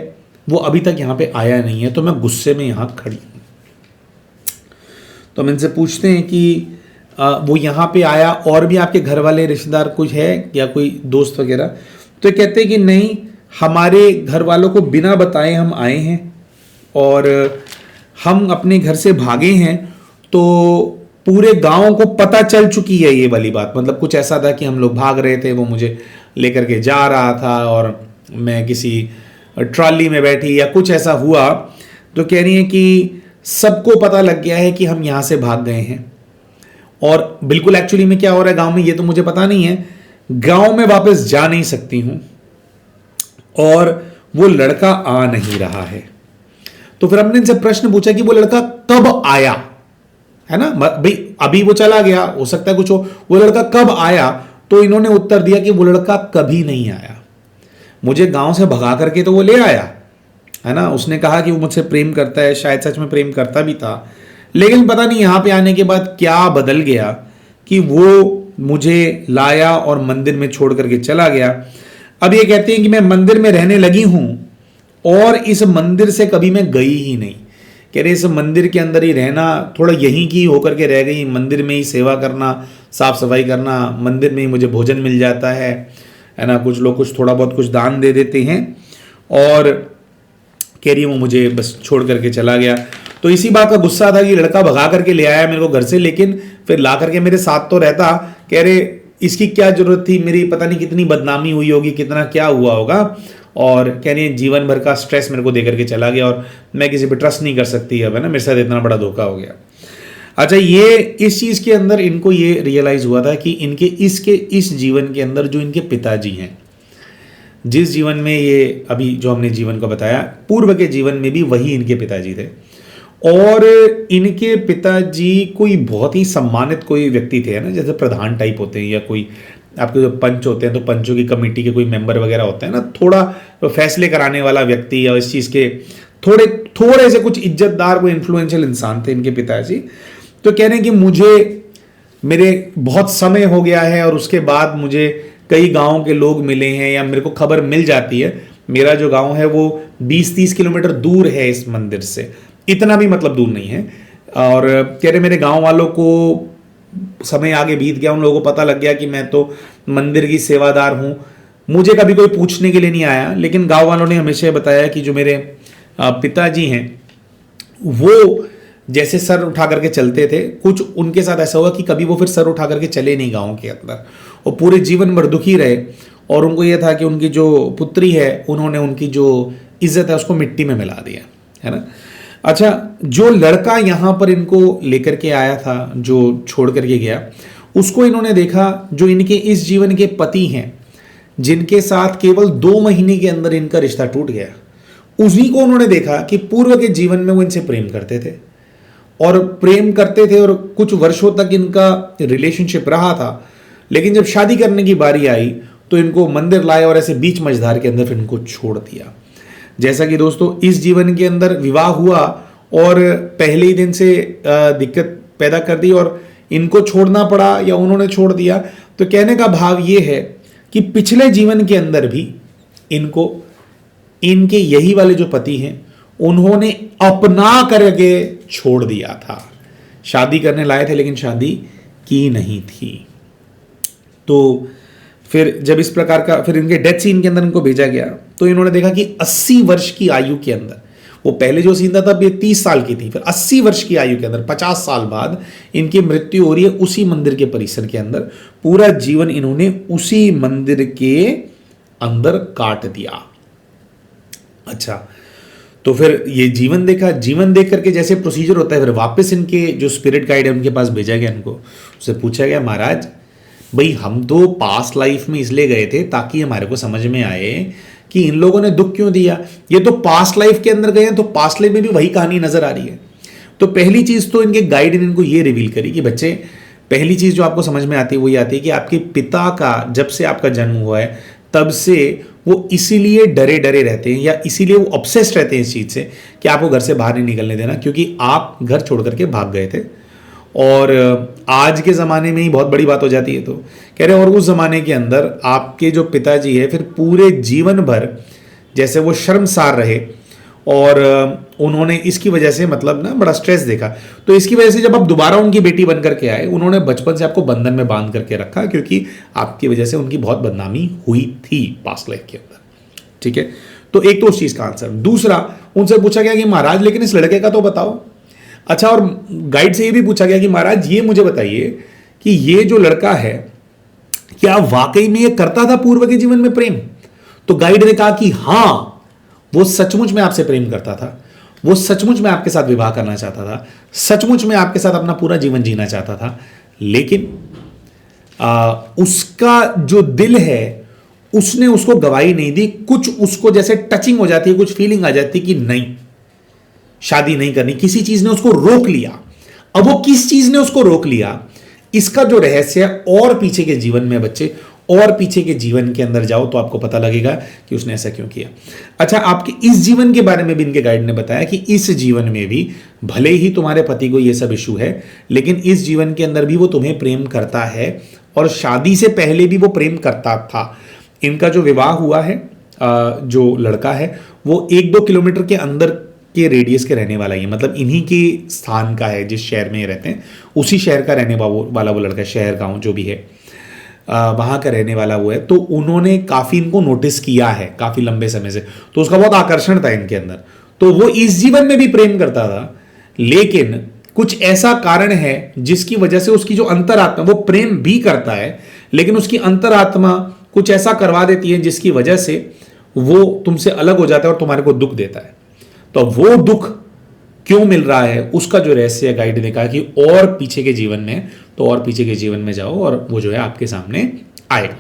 [SPEAKER 1] वो अभी तक यहां पे आया नहीं है, तो मैं गुस्से में यहां खड़ी हूं। तो हम इनसे पूछते हैं कि वो यहाँ पे आया और भी आपके घर वाले रिश्तेदार कुछ है या कोई दोस्त वगैरह? तो कहते हैं कि नहीं, हमारे घर वालों को बिना बताए हम आए हैं और हम अपने घर से भागे हैं, तो पूरे गांव को पता चल चुकी है ये वाली बात। मतलब कुछ ऐसा था कि हम लोग भाग रहे थे, वो मुझे लेकर के जा रहा था और मैं किसी ट्रॉली में बैठी या कुछ ऐसा हुआ। तो कह रही है कि सबको पता लग गया है कि हम यहां से भाग गए हैं, और बिल्कुल एक्चुअली में क्या हो रहा है गांव में ये तो मुझे पता नहीं है। गांव में वापस जा नहीं सकती हूं और वो लड़का आ नहीं रहा है। तो फिर हमने इनसे प्रश्न पूछा कि वो लड़का कब आया, है ना भाई, अभी वो चला गया, हो सकता है कुछ हो, वो लड़का कब आया? तो इन्होंने उत्तर दिया कि वो लड़का कभी नहीं आया, मुझे गांव से भगा करके तो वो ले आया, है ना। उसने कहा कि वो मुझसे प्रेम करता है, शायद सच में प्रेम करता भी था, लेकिन पता नहीं यहां पे आने के बाद क्या बदल गया कि वो मुझे लाया और मंदिर में छोड़ करके चला गया। अब ये कहते हैं कि मैं मंदिर में रहने लगी हूं और इस मंदिर से कभी मैं गई ही नहीं। कह रहे इस मंदिर के अंदर ही रहना, थोड़ा यहीं की होकर के रह गई, मंदिर में ही सेवा करना, साफ सफाई करना, मंदिर में ही मुझे भोजन मिल जाता है ना। कुछ लोग कुछ थोड़ा बहुत कुछ दान दे देते हैं और कह रही है वो मुझे बस छोड़ करके चला गया। तो इसी बात का गुस्सा था कि लड़का भगा करके ले आया मेरे को घर से, लेकिन फिर ला करके मेरे साथ तो रहता। कह रहे इसकी क्या जरूरत थी, मेरी पता नहीं कितनी बदनामी हुई होगी, कितना क्या हुआ होगा, और कह रही जीवन भर का स्ट्रेस मेरे को दे करके चला गया और मैं किसी पे ट्रस्ट नहीं कर सकती अब, है ना, मेरे साथ इतना बड़ा धोखा हो गया। अच्छा, ये इस चीज के अंदर इनको ये रियलाइज हुआ था कि इनके इस जीवन के अंदर जो इनके पिताजी हैं, जिस जीवन में ये अभी जो हमने जीवन को बताया, पूर्व के जीवन में भी वही इनके पिताजी थे और इनके पिताजी कोई बहुत ही सम्मानित कोई व्यक्ति थे, है ना, जैसे प्रधान टाइप होते हैं या कोई आपके जो पंच होते हैं तो पंचों की कमेटी के कोई मेंबर वगैरह होते हैं ना, थोड़ा फैसले कराने वाला व्यक्ति या इस चीज़ के थोड़े से कुछ इज्जतदार कोई इन्फ्लुएंशियल इंसान थे इनके पिताजी। तो कह रहे हैं कि मुझे मेरे बहुत समय हो गया है और उसके बाद मुझे कई गाँव के लोग मिले हैं या मेरे को खबर मिल जाती है, मेरा जो गाँव है वो 20-30 किलोमीटर दूर है इस मंदिर से, इतना भी मतलब दूर नहीं है। और कह रहे मेरे गाँव वालों को समय आगे बीत गया, उन लोगों को पता लग गया कि मैं तो मंदिर की सेवादार हूं, मुझे कभी कोई पूछने के लिए नहीं आया, लेकिन गांव वालों ने हमेशा बताया कि जो मेरे पिताजी हैं वो जैसे सर उठा करके चलते थे, कुछ उनके साथ ऐसा हुआ कि कभी वो फिर सर उठा करके चले नहीं गांव के अंदर और पूरे जीवन भर दुखी रहे। और उनको यह था कि उनकी जो पुत्री है उन्होंने उनकी जो इज्जत है उसको मिट्टी में मिला दिया, है ना। अच्छा, जो लड़का यहां पर इनको लेकर के आया था, जो छोड़ करके गया, उसको इन्होंने देखा जो इनके इस जीवन के पति हैं, जिनके साथ केवल 2 महीने के अंदर इनका रिश्ता टूट गया, उसी को उन्होंने देखा कि पूर्व के जीवन में वो इनसे प्रेम करते थे और कुछ वर्षों तक इनका रिलेशनशिप रहा था। लेकिन जब शादी करने की बारी आई तो इनको मंदिर लाए और ऐसे बीच मझधार के अंदर फिर इनको छोड़ दिया। जैसा कि दोस्तों इस जीवन के अंदर विवाह हुआ और पहले ही दिन से दिक्कत पैदा कर दी और इनको छोड़ना पड़ा या उन्होंने छोड़ दिया। तो कहने का भाव ये है कि पिछले जीवन के अंदर भी इनको इनके यही वाले जो पति हैं उन्होंने अपना करके छोड़ दिया था। शादी करने लाए थे लेकिन शादी की नहीं थी। तो फिर जब इस प्रकार का फिर इनके डेथ सीन के अंदर इनको भेजा गया तो इन्होंने देखा कि 80 वर्ष की आयु के अंदर, वो पहले जो सीन था तब ये 30 साल की थी, फिर 80 वर्ष की आयु के अंदर 50 साल बाद इनकी मृत्यु हो रही है उसी मंदिर के परिसर के अंदर। पूरा जीवन इन्होंने उसी मंदिर के अंदर काट दिया। अच्छा, तो फिर ये जीवन देखा, जीवन देख करके जैसे प्रोसीजर होता है फिर वापस इनके जो स्पिरिट गाइड है उनके पास भेजा गया। इनको उससे पूछा गया, महाराज भाई हम तो पास्ट लाइफ में इसलिए गए थे ताकि हमारे को समझ में आए कि इन लोगों ने दुख क्यों दिया। ये तो पास्ट लाइफ के अंदर गए हैं तो पास्ट लाइफ में भी वही कहानी नजर आ रही है। तो पहली चीज तो इनके गाइड ने इनको ये रिवील करी कि बच्चे, पहली चीज जो आपको समझ में आती है वो ये आती है कि आपके पिता का जब से आपका जन्म हुआ है तब से वो इसीलिए डरे डरे रहते हैं या इसीलिए वो ऑब्सेस्ड रहते हैं इस चीज से कि आपको घर से बाहर नहीं निकलने देना, क्योंकि आप घर छोड़ करके भाग गए थे। और आज के ज़माने में ही बहुत बड़ी बात हो जाती है। तो कह रहे हैं और उस ज़माने के अंदर आपके जो पिताजी है फिर पूरे जीवन भर जैसे वो शर्मसार रहे और उन्होंने इसकी वजह से मतलब ना बड़ा स्ट्रेस देखा। तो इसकी वजह से जब आप दोबारा उनकी बेटी बन करके आए, उन्होंने बचपन से आपको बंधन में बांध करके रखा क्योंकि आपकी वजह से उनकी बहुत बदनामी हुई थी पास्ट लाइफ के अंदर। ठीक है, तो एक तो उस चीज़ का आंसर। दूसरा, उनसे पूछा गया कि महाराज लेकिन इस लड़के का तो बताओ। अच्छा, और गाइड से ये भी पूछा गया कि महाराज ये मुझे बताइए कि ये जो लड़का है क्या वाकई में ये करता था पूर्व के जीवन में प्रेम। तो गाइड ने कहा कि हां, वो सचमुच में आपसे प्रेम करता था, वो सचमुच में आपके साथ विवाह करना चाहता था, सचमुच में आपके साथ अपना पूरा जीवन जीना चाहता था, लेकिन उसका जो दिल है उसने उसको गवाही नहीं दी। कुछ उसको जैसे टचिंग हो जाती है, कुछ फीलिंग आ जाती है कि नहीं शादी नहीं करनी, किसी चीज ने उसको रोक लिया। अब वो किस चीज ने उसको रोक लिया, इसका जो रहस्य है और पीछे के जीवन में बच्चे और पीछे के जीवन के अंदर जाओ तो आपको पता लगेगा कि उसने ऐसा क्यों किया। अच्छा, आपके इस जीवन के बारे में भी इनके गाइड ने बताया कि इस जीवन में भी भले ही तुम्हारे पति को ये सब इशू है, लेकिन इस जीवन के अंदर भी वो तुम्हें प्रेम करता है और शादी से पहले भी वो प्रेम करता था। इनका जो विवाह हुआ है, जो लड़का है वो 1-2 किलोमीटर के अंदर के रेडियस के रहने वाला ही है, मतलब इन्हीं के स्थान का है, जिस शहर में ये रहते हैं उसी शहर का रहने वाला वो लड़का, शहर गांव जो भी है वहाँ का रहने वाला वो है। तो उन्होंने काफ़ी इनको नोटिस किया है काफ़ी लंबे समय से, तो उसका बहुत आकर्षण था इनके अंदर। तो वो इस जीवन में भी प्रेम करता था, लेकिन कुछ ऐसा कारण है जिसकी वजह से उसकी जो अंतरात्मा, वो प्रेम भी करता है लेकिन उसकी अंतरात्मा कुछ ऐसा करवा देती है जिसकी वजह से वो तुमसे अलग हो जाता है और तुम्हारे को दुख देता है। तो वो दुख क्यों मिल रहा है उसका जो रहस्य गाइड ने कहा कि और पीछे के जीवन में, तो और पीछे के जीवन में जाओ और वो जो है आपके सामने आएगा।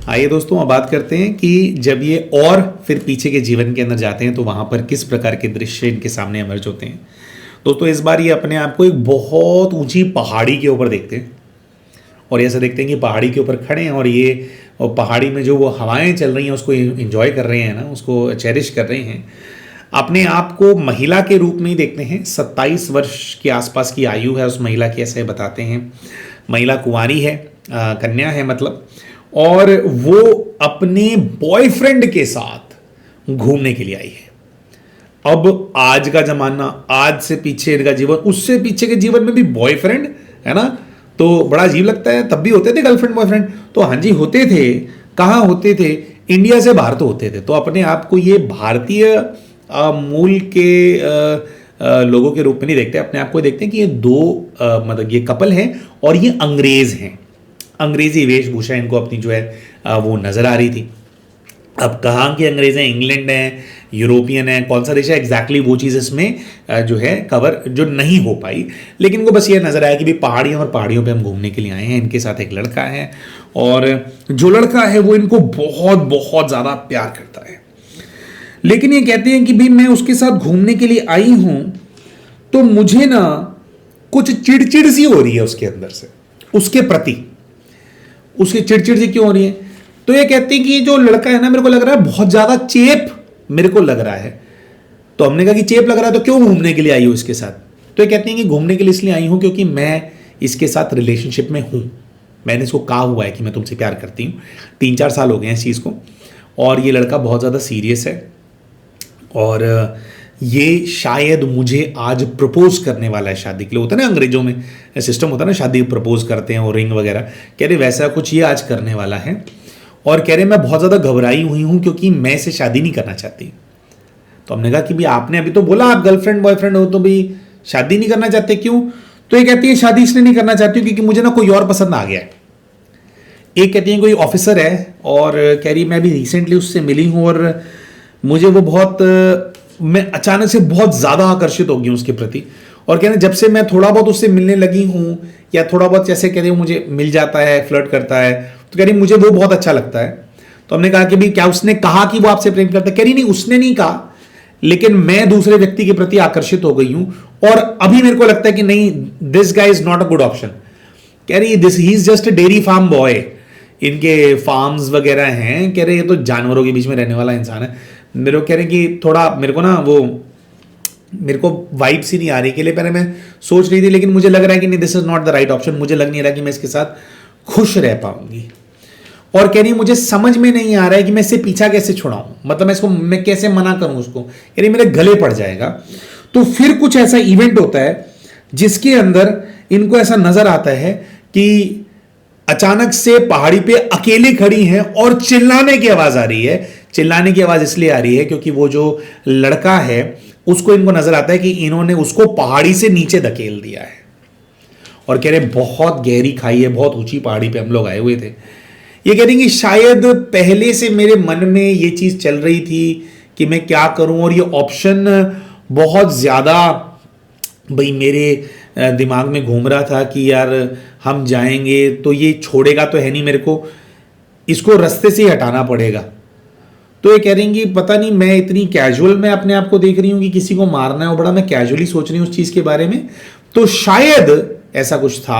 [SPEAKER 1] आइए दोस्तों, अब बात करते हैं कि जब ये और फिर पीछे के जीवन के अंदर जाते हैं तो वहां पर किस प्रकार के दृश्य इनके सामने इमर्ज होते हैं। दोस्तों, इस बार ये अपने आप को एक बहुत ऊंची पहाड़ी के ऊपर देखते हैं और ऐसा देखते हैं कि पहाड़ी के ऊपर खड़े हैं और ये और पहाड़ी में जो वो हवाएं चल रही हैं उसको एंजॉय कर रहे हैं ना, उसको चेरिश कर रहे हैं। अपने आप को महिला के रूप में ही देखते हैं। 27 वर्ष के आसपास की आयु है उस महिला की, ऐसे बताते हैं। महिला कुंवारी है, कन्या है मतलब, और वो अपने बॉयफ्रेंड के साथ घूमने के लिए आई है। अब आज का जमाना, आज से पीछे का जीवन, उससे पीछे के जीवन में भी बॉयफ्रेंड है ना, तो बड़ा अजीब लगता है। तब भी होते थे गर्लफ्रेंड बॉयफ्रेंड, तो हाँ जी होते थे। कहाँ होते थे? इंडिया से बाहर तो होते थे। तो अपने आप को ये भारतीय मूल के लोगों के रूप में नहीं देखते, अपने आप को देखते हैं कि ये दो मतलब ये कपल हैं और ये अंग्रेज हैं। अंग्रेजी वेशभूषा इनको अपनी जो है वो नजर आ रही थी। अब कहाँ के अंग्रेज हैं? इंग्लैंड है, यूरोपियन है, कौन सा देश है एग्जैक्टली वो चीज़ इसमें जो है कवर जो नहीं हो पाई, लेकिन वो बस ये नजर आया कि भी पहाड़ियों और पहाड़ियों पे हम घूमने के लिए आए हैं। इनके साथ एक लड़का है और जो लड़का है वो इनको बहुत बहुत ज़्यादा प्यार करता है, लेकिन ये कहते हैं कि भाई मैं उसके साथ घूमने के लिए आई हूं तो मुझे ना कुछ चिड़चिड़ सी हो रही है उसके अंदर से, उसके प्रति उसकी चिड़चिड़ सी क्यों हो रही है? तो ये कहते हैं कि ये जो लड़का है ना, मेरे को लग रहा है बहुत ज्यादा चेप मेरे को लग रहा है। तो हमने कहा कि चेप लग रहा है तो क्यों घूमने के लिए आई हो इसके साथ? तो ये कहते हैं कि घूमने के लिए इसलिए आई हूं क्योंकि मैं इसके साथ रिलेशनशिप में हूं। मैंने इसको कहा हुआ है कि मैं तुमसे प्यार करती हूँ। 3-4 साल हो गए हैं इस चीज़ को, और ये लड़का बहुत ज़्यादा सीरियस है और ये शायद मुझे आज प्रपोज करने वाला है शादी के लिए। होता है ना अंग्रेजों में सिस्टम होता है ना, शादी प्रपोज करते हैं और रिंग वगैरह, कह रहे वैसा कुछ ये आज करने वाला है। और कह रहे मैं बहुत ज़्यादा घबराई हुई हूँ क्योंकि मैं इसे शादी नहीं करना चाहती। तो हमने कहा कि भी आपने अभी तो बोला आप गर्लफ्रेंड बॉयफ्रेंड हो, तो भी शादी नहीं करना चाहते क्यों? तो ये कहती है शादी इसलिए नहीं करना चाहती हूँ क्योंकि मुझे ना कोई और पसंद आ गया है। एक कहती है कोई ऑफिसर है और कह रही मैं भी रिसेंटली उससे मिली हूँ और मुझे वो बहुत, मैं अचानक से बहुत ज़्यादा आकर्षित हो गई हूँ उसके प्रति। और कह रहे जब से मैं थोड़ा बहुत उससे मिलने लगी हूँ या थोड़ा बहुत जैसे कह रही हूँ मुझे मिल जाता है, फ्लर्ट करता है, तो कह रही मुझे वो बहुत अच्छा लगता है। तो हमने कहा कि भी क्या उसने कहा कि वो आपसे प्रेम करता है? कह रही नहीं, उसने नहीं कहा, लेकिन मैं दूसरे व्यक्ति के प्रति आकर्षित हो गई हूँ और अभी मेरे को लगता है कि नहीं, this guy is not a good option. कह रही this he is just a dairy farm boy, इनके फार्म्स वगैरह हैं। कह रहे ये तो जानवरों के बीच में रहने वाला इंसान है। मेरे को कह रहे कि थोड़ा मेरे को ना वो मेरे को वाइब सी नहीं आ रही। के लिए पहले मैं सोच रही थी, लेकिन मुझे लग रहा है कि नहीं, this is not the right option. मुझे लग नहीं रहा कि मैं इसके साथ खुश रह पाऊंगी। और कह रही मुझे समझ में नहीं आ रहा है कि मैं इससे पीछा कैसे छुड़ाऊं, मतलब मैं कैसे मना करूं उसको। कह रही मेरे गले पड़ जाएगा। तो फिर कुछ ऐसा इवेंट होता है जिसके अंदर इनको ऐसा नजर आता है कि अचानक से पहाड़ी पे अकेले खड़ी हैं और चिल्लाने की आवाज आ रही है। चिल्लाने की आवाज इसलिए आ रही है क्योंकि वो जो लड़का है उसको इनको नजर आता है कि इन्होंने उसको पहाड़ी से नीचे धकेल दिया है। और कह रहे बहुत गहरी खाई है, बहुत ऊंची पहाड़ी पे हम लोग आए हुए थे। ये कह रही कि शायद पहले से मेरे मन में ये चीज चल रही थी कि मैं क्या करूं, और ये ऑप्शन बहुत ज्यादा भाई मेरे दिमाग में घूम रहा था कि यार हम जाएंगे तो ये छोड़ेगा तो है नहीं मेरे को, इसको रास्ते से ही हटाना पड़ेगा। तो ये कह रही कि पता नहीं मैं इतनी कैजुअल में अपने आप को देख रही हूँ कि किसी को मारना है, और बड़ा मैं कैजुअली सोच रही हूँ उस चीज़ के बारे में। तो शायद ऐसा कुछ था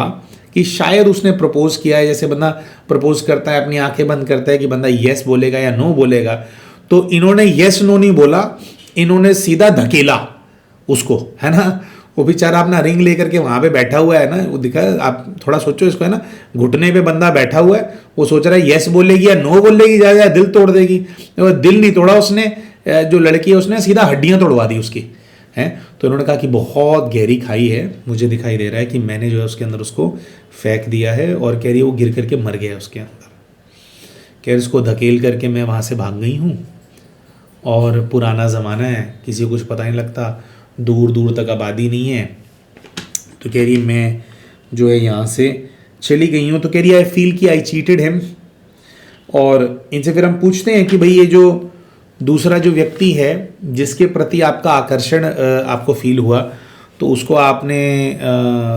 [SPEAKER 1] कि शायद उसने प्रपोज किया है, जैसे बंदा प्रपोज करता है अपनी आंखें बंद करता है कि बंदा यस बोलेगा या नो बोलेगा, तो इन्होंने यस नो नहीं बोला, इन्होंने सीधा धकेला उसको, है ना। वो बेचारा अपना रिंग लेकर के वहां पे बैठा हुआ है ना, वो दिखा, आप थोड़ा सोचो इसको, है ना, घुटने पे बंदा बैठा हुआ है, वो सोच रहा है यस बोलेगी या नो बोलेगी, जाएगा दिल तोड़ देगी। दिल नहीं तोड़ा उसने, जो लड़की है उसने सीधा हड्डियां तोड़वा दी उसकी, है। तो इन्होंने कहा कि बहुत गहरी खाई है, मुझे दिखाई दे रहा है कि मैंने जो है उसके अंदर उसको फेंक दिया है, और कह रही है वो गिर करके मर गया उसके अंदर। कह रही उसको धकेल करके मैं वहाँ से भाग गई हूँ, और पुराना ज़माना है, किसी को कुछ पता नहीं लगता, दूर दूर तक आबादी नहीं है, तो कह रही मैं जो है यहाँ से चली गई हूँ। तो कह रही आई फील कि आई चीटेड हिम। और इनसे फिर हम पूछते हैं कि भाई ये जो दूसरा जो व्यक्ति है जिसके प्रति आपका आकर्षण आपको फील हुआ, तो उसको आपने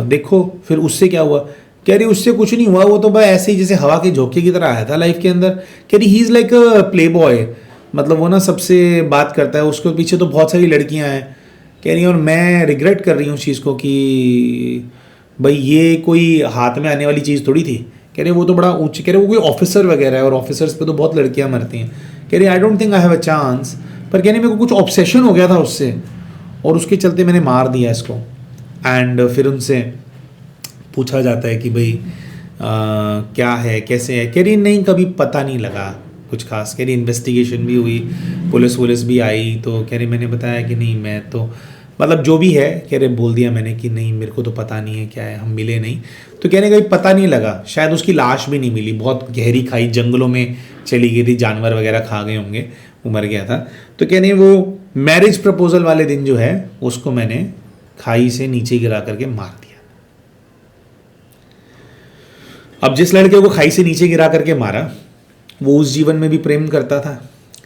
[SPEAKER 1] देखो, फिर उससे क्या हुआ। कह रही उससे कुछ नहीं हुआ, वो तो बस ऐसे ही जैसे हवा के झोंके की तरह आया था लाइफ के अंदर। कह रही he is like a play boy, मतलब वो ना सबसे बात करता है, उसके पीछे तो बहुत सारी लड़कियां हैं। कह रही और मैं रिग्रेट कर रही हूँ उस चीज़ को कि भाई ये कोई हाथ में आने वाली चीज़ थोड़ी थी। कह रहे वो तो बड़ा ऊँच, कह रहे वो कोई ऑफिसर वगैरह है, और ऑफिसर्स पे तो बहुत लड़कियां मरती हैं। कह रही I don't think I have a chance, पर कह रही मेरे को कुछ ऑब्सेशन हो गया था उससे, और उसके चलते मैंने मार दिया इसको। एंड फिर उनसे पूछा जाता है कि भाई क्या है, कैसे है। कह रही नहीं कभी पता नहीं लगा कुछ खास। कह रही इन्वेस्टिगेशन भी हुई, पुलिस भी आई, तो कह रही मैंने बताया कि नहीं मैं तो मतलब जो भी है, कह रहे बोल दिया मैंने कि नहीं मेरे को तो पता नहीं है क्या है, हम मिले नहीं। तो कह रहे कभी पता नहीं लगा, शायद उसकी लाश भी नहीं मिली, बहुत गहरी खाई जंगलों में चली गई थी, जानवर वगैरह खा गए होंगे, वो मर गया था। तो कह रहे वो मैरिज प्रपोजल वाले दिन जो है उसको मैंने खाई से नीचे गिरा करके मार दिया। अब जिस लड़के को खाई से नीचे गिरा करके मारा वो उस जीवन में भी प्रेम करता था,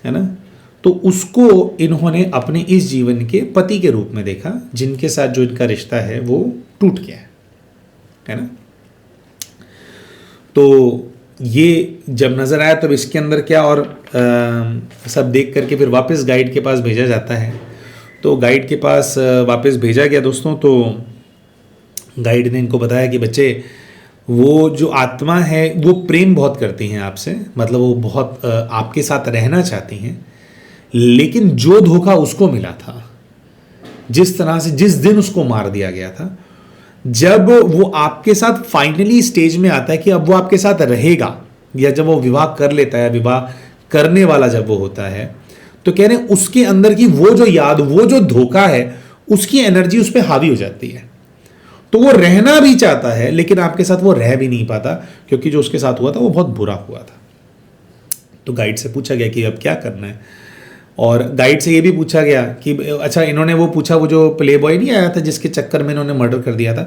[SPEAKER 1] है ना, तो उसको इन्होंने अपने इस जीवन के पति के रूप में देखा, जिनके साथ जो इनका रिश्ता है वो टूट गया है ना। तो ये जब नजर आया तब इसके अंदर क्या, और सब देख करके फिर वापस गाइड के पास भेजा जाता है। तो गाइड के पास वापस भेजा गया दोस्तों। तो गाइड ने इनको बताया कि बच्चे वो जो आत्मा है वो प्रेम बहुत करती हैं आपसे, मतलब वो बहुत आपके साथ रहना चाहती हैं, लेकिन जो धोखा उसको मिला था, जिस तरह से जिस दिन उसको मार दिया गया था, जब वो आपके साथ फाइनली स्टेज में आता है कि अब वो आपके साथ रहेगा, या जब वो विवाह कर लेता है, विवाह करने वाला जब वो होता है, तो कह रहे हैं उसके अंदर की वो जो याद, वो जो धोखा है, उसकी एनर्जी उस पर हावी हो जाती है। तो वो रहना भी चाहता है लेकिन आपके साथ वो रह भी नहीं पाता, क्योंकि जो उसके साथ हुआ था वो बहुत बुरा हुआ था। तो गाइड से पूछा गया कि अब क्या करना है, और गाइड से ये भी पूछा गया कि अच्छा, इन्होंने वो पूछा, वो जो प्ले बॉय नहीं आया था जिसके चक्कर में इन्होंने मर्डर कर दिया था,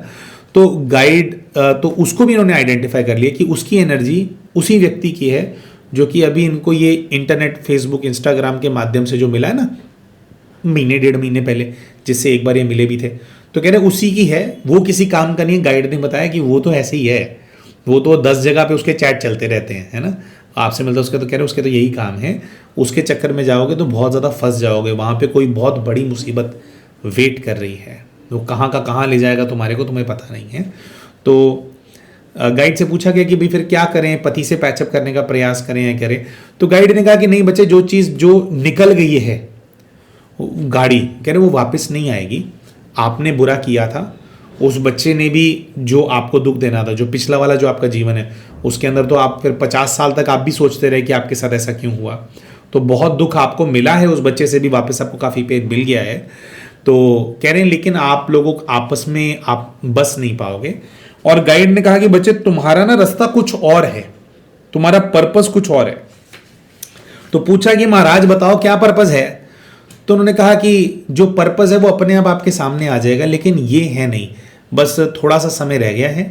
[SPEAKER 1] तो गाइड तो उसको भी इन्होंने आइडेंटिफाई कर लिया कि उसकी एनर्जी उसी व्यक्ति की है जो कि अभी इनको ये इंटरनेट, फेसबुक, इंस्टाग्राम के माध्यम से जो मिला है ना, महीने 1.5 महीने पहले, जिससे एक बार ये मिले भी थे। तो कह रहे उसी की है, वो किसी काम का नहीं है। गाइड ने बताया कि वो तो ऐसे ही है, वो तो 10 जगह पे उसके चैट चलते रहते हैं, है ना, आपसे मिलता है उसके, तो कह रहे उसके तो यही काम है, उसके चक्कर में जाओगे तो बहुत ज़्यादा फंस जाओगे, वहाँ पे कोई बहुत बड़ी मुसीबत वेट कर रही है, वो कहाँ का कहाँ ले जाएगा तुम्हारे को, तुम्हें पता नहीं है। तो गाइड से पूछा गया कि भाई फिर क्या करें, पति से पैचअप करने का प्रयास करें या करें। तो गाइड ने कहा कि नहीं बच्चे, जो चीज़ जो निकल गई है गाड़ी, कह रहे वो वापस नहीं आएगी। आपने बुरा किया था, उस बच्चे ने भी जो आपको दुख देना था, जो पिछला वाला जो आपका जीवन है उसके अंदर, तो आप फिर 50 साल तक आप भी सोचते रहे कि आपके साथ ऐसा क्यों हुआ। तो बहुत दुख आपको मिला है, उस बच्चे से भी वापस आपको काफ़ी पेट मिल गया है। तो कह रहे हैं लेकिन आप लोगों आपस में आप बस नहीं पाओगे। और गाइड ने कहा कि बच्चे तुम्हारा ना रास्ता कुछ और है, तुम्हारा पर्पस कुछ और है। तो पूछा कि महाराज बताओ क्या पर्पस है। तो उन्होंने कहा कि जो पर्पस है वो अपने आप आपके सामने आ जाएगा, लेकिन ये है नहीं, बस थोड़ा सा समय रह गया है।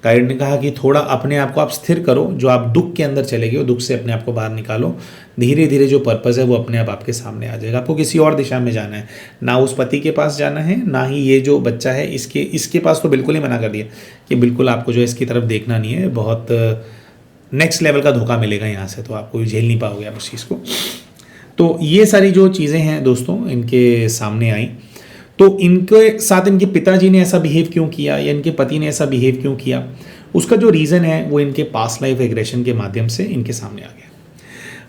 [SPEAKER 1] गाइड ने कहा कि थोड़ा अपने आप को आप स्थिर करो, जो आप दुख के अंदर चले गए हो, दुख से अपने आप को बाहर निकालो, धीरे धीरे जो पर्पस है वो अपने आप आपके सामने आ जाएगा। आपको किसी और दिशा में जाना है, ना उस पति के पास जाना है, ना ही ये जो बच्चा है इसके पास तो बिल्कुल ही मना कर दिया कि बिल्कुल आपको जो इसकी तरफ देखना नहीं है, बहुत नेक्स्ट लेवल का धोखा मिलेगा यहाँ से, तो आपको झेल नहीं पाओगे आप उस चीज़ को। तो ये सारी जो चीज़ें हैं दोस्तों इनके सामने आई। तो इनके साथ इनके पिताजी ने ऐसा बिहेव क्यों किया या इनके पति ने ऐसा बिहेव क्यों किया, उसका जो रीज़न है वो इनके पास्ट लाइफ एग्रेशन के माध्यम से इनके सामने आ गया।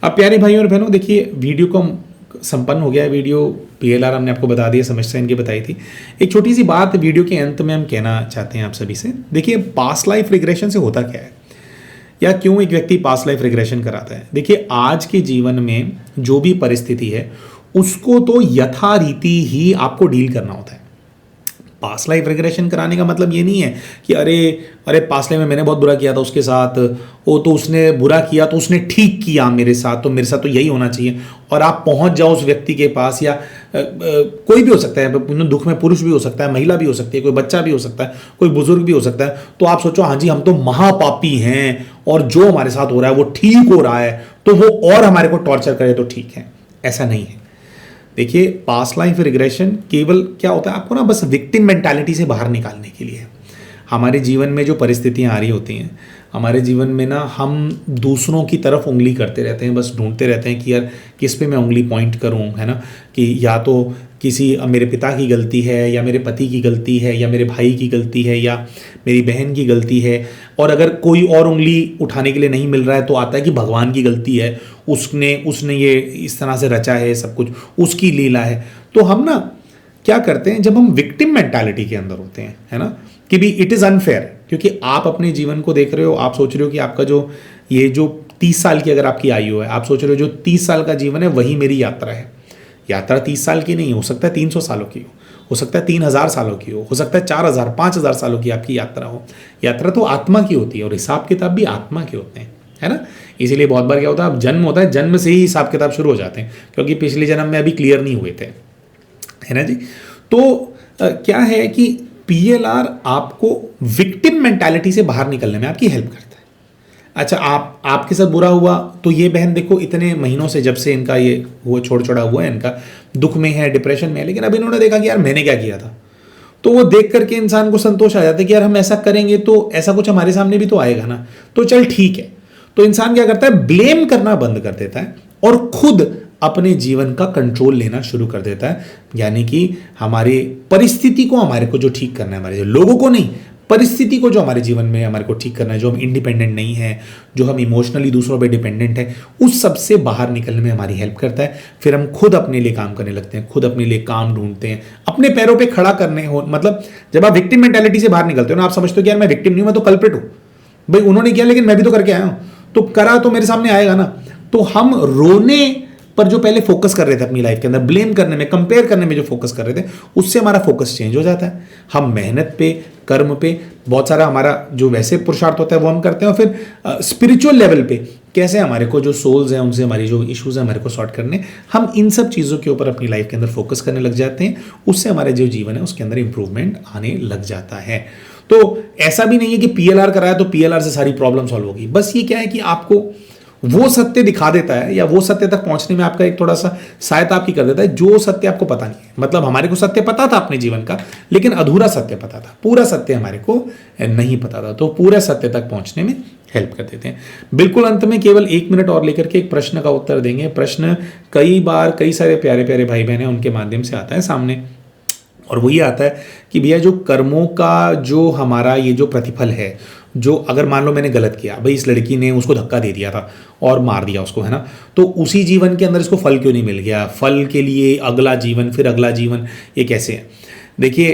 [SPEAKER 1] अब प्यारे भाइयों और बहनों, देखिए वीडियो को संपन्न हो गया है। वीडियो PLR हमने आपको बता दिया, समस्या इनकी बताई थी। एक छोटी सी बात वीडियो के अंत में हम कहना चाहते हैं आप सभी से। देखिए पास्ट लाइफ रिग्रेशन से होता क्या है, या क्यों एक व्यक्ति पास्ट लाइफ रिग्रेशन कराता है। देखिए आज के जीवन में जो भी परिस्थिति है उसको तो यथारीति ही आपको डील करना होता है। पास्ट लाइफ रिग्रेशन कराने का मतलब ये नहीं है कि अरे पास्ट लाइफ में मैंने बहुत बुरा किया था उसके साथ, वो तो उसने बुरा किया तो उसने ठीक किया मेरे साथ, तो मेरे साथ तो यही होना चाहिए, और आप पहुंच जाओ उस व्यक्ति के पास। या कोई भी हो सकता है, दुख में पुरुष भी हो सकता है, महिला भी हो सकती है, कोई बच्चा भी हो सकता है, कोई बुजुर्ग भी हो सकता है। तो आप सोचो हाँ जी हम तो महापापी हैं और जो हमारे साथ हो रहा है वो ठीक हो रहा है, तो वो और हमारे को टॉर्चर करे तो ठीक है। ऐसा नहीं है। देखिए पास्ट लाइफ रिग्रेशन केवल क्या होता है, आपको ना बस विक्टिम मेंटालिटी से बाहर निकालने के लिए। हमारे जीवन में जो परिस्थितियां आ रही होती हैं, हमारे जीवन में ना हम दूसरों की तरफ उंगली करते रहते हैं, बस ढूंढते रहते हैं कि यार किस पे मैं उंगली पॉइंट करूं, है ना, कि या तो किसी मेरे पिता की गलती है, या मेरे पति की गलती है, या मेरे भाई की गलती है, या मेरी बहन की गलती है। और अगर कोई और उंगली उठाने के लिए नहीं मिल रहा है तो आता है कि भगवान की गलती है, उसने ये इस तरह से रचा है, सब कुछ उसकी लीला है। तो हम ना क्या करते हैं, जब हम विक्टिम मेंटालिटी के अंदर होते हैं, है ना, कि भी इट इज़ अनफेयर, क्योंकि आप अपने जीवन को देख रहे हो, आप सोच रहे हो कि आपका जो 30 साल की अगर आपकी आयु है, आप सोच रहे हो जो 30 साल का जीवन है वही मेरी यात्रा है। यात्रा 30 साल की नहीं हो सकता है, 300 सालों की हो सकता है 3000 सालों की हो सकता है 4000 5000 सालों की आपकी यात्रा हो। यात्रा तो आत्मा की होती है और हिसाब किताब भी आत्मा के होते हैं, है ना। इसीलिए बहुत बार क्या होता है, अब जन्म होता है, जन्म से ही हिसाब किताब शुरू हो जाते हैं, क्योंकि पिछले जन्म में अभी क्लियर नहीं हुए थे, है ना जी। तो क्या है कि PLR आपको विक्टिम मेंटालिटी से बाहर निकलने में आपकी हेल्प करता है। अच्छा, आपके साथ बुरा हुआ तो ये बहन देखो इतने महीनों से, जब से इनका ये वो छोड़ छोड़ा हुआ है, इनका दुख में है, डिप्रेशन में है, लेकिन अब इन्होंने देखा कि यार मैंने क्या किया था, तो वो देख करके इंसान को संतोष आ जाता है कि यार हम ऐसा करेंगे तो ऐसा कुछ हमारे सामने भी तो आएगा ना, तो चल ठीक है। तो इंसान क्या करता है, ब्लेम करना बंद कर देता है और खुद अपने जीवन का कंट्रोल लेना शुरू कर देता है। यानी कि हमारी परिस्थिति को हमारे को जो ठीक करना है, हमारे लोगों को नहीं, परिस्थिति को जो हमारे जीवन में हमारे को ठीक करना है, जो हम इंडिपेंडेंट नहीं है, जो हम इमोशनली दूसरों पे डिपेंडेंट है, उस सब से बाहर निकलने में हमारी हेल्प करता है। फिर हम खुद अपने लिए काम करने लगते हैं, खुद अपने लिए काम ढूंढते हैं, अपने पैरों पे खड़ा करने हो। मतलब जब आप विक्टिम मेंटालिटी से बाहर निकलते हो ना, आप समझते हो कि यार मैं विक्टिम नहीं हूं, मैं तो कल्प्रिट हूं, भाई उन्होंने किया लेकिन मैं भी तो करके आया हूं, तो करा तो मेरे सामने आएगा ना। तो हम रोने पर जो पहले फोकस कर रहे थे अपनी लाइफ के अंदर, ब्लेम करने में, कंपेयर करने में जो फोकस कर रहे थे, उससे हमारा फोकस चेंज हो जाता है। हम मेहनत पे, कर्म पे, बहुत सारा हमारा जो वैसे पुरुषार्थ होता है वो हम करते हैं, और फिर स्पिरिचुअल लेवल पे कैसे हमारे को जो सोल्स हैं उनसे हमारी जो इश्यूज हैं हमारे को सॉर्ट करने, हम इन सब चीज़ों के ऊपर अपनी लाइफ के अंदर फोकस करने लग जाते हैं। उससे हमारे जो जीवन है उसके अंदर इंप्रूवमेंट आने लग जाता है। तो ऐसा भी नहीं है कि PLR कराया तो PLR से सारी प्रॉब्लम सॉल्व होगी। बस ये क्या है कि आपको वो सत्य दिखा देता है, या वो सत्य तक पहुंचने में आपका एक थोड़ा सा सहायता आपकी कर देता है, जो सत्य आपको पता नहीं है। मतलब हमारे को सत्य पता था अपने जीवन का, लेकिन अधूरा सत्य पता था, पूरा सत्य हमारे को नहीं पता था, तो पूरे सत्य तक पहुंचने में हेल्प कर देते हैं। बिल्कुल अंत में केवल 1 मिनट और लेकर के एक प्रश्न का उत्तर देंगे। प्रश्न कई बार कई सारे प्यारे प्यारे भाई बहन हैं उनके माध्यम से आता है सामने, और वो ये आता है कि भैया जो कर्मों का जो हमारा ये जो प्रतिफल है, जो अगर मान लो मैंने गलत किया, भाई इस लड़की ने उसको धक्का दे दिया था और मार दिया उसको, है ना, तो उसी जीवन के अंदर इसको फल क्यों नहीं मिल गया, फल के लिए अगला जीवन, फिर अगला जीवन, ये कैसे है। देखिए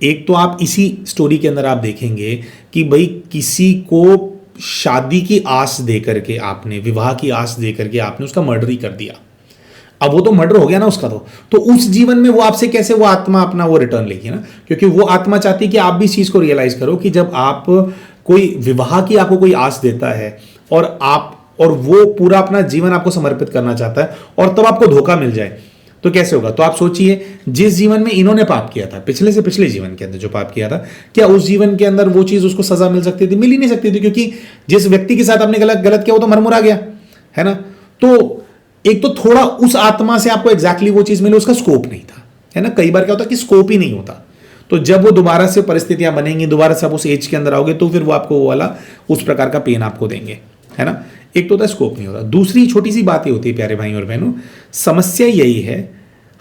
[SPEAKER 1] एक तो आप इसी स्टोरी के अंदर आप देखेंगे कि भाई किसी को शादी की आस दे करके आपने, विवाह की आस दे करके आपने उसका मर्डर ही कर दिया। अब वो तो मर्डर हो गया ना उसका, तो उस जीवन में वो आपसे कैसे वो आत्मा अपना वो रिटर्न लेगी ना, क्योंकि वो आत्मा चाहती है कि आप भी इस चीज को रियलाइज करो कि जब आप कोई विवाह की आपको कोई आस देता है और वो पूरा अपना जीवन आपको समर्पित करना चाहता है, और तब आपको धोखा मिल जाए तो कैसे होगा। तो आप सोचिए, जिस जीवन में इन्होंने पाप किया था, पिछले से पिछले जीवन के अंदर जो पाप किया था, क्या उस जीवन के अंदर वो चीज उसको सजा मिल सकती थी? मिल ही नहीं सकती थी, क्योंकि जिस व्यक्ति के साथ आपने गलत किया वो तो मरमुरा गया, है ना। तो एक तो थोड़ा उस आत्मा से आपको एग्जैक्टली वो चीज मिले, उसका स्कोप नहीं था, है ना। कई बार क्या होता है कि स्कोप ही नहीं होता, तो जब वो दोबारा से परिस्थितियां बनेंगी, दोबारा से आप उस एज के अंदर आओगे, तो फिर वो आपको वो वाला उस प्रकार का पेन आपको देंगे, है ना। एक तो होता है स्कोप नहीं होता। दूसरी छोटी सी बात ये होती है प्यारे भाई और बहनों, समस्या यही है,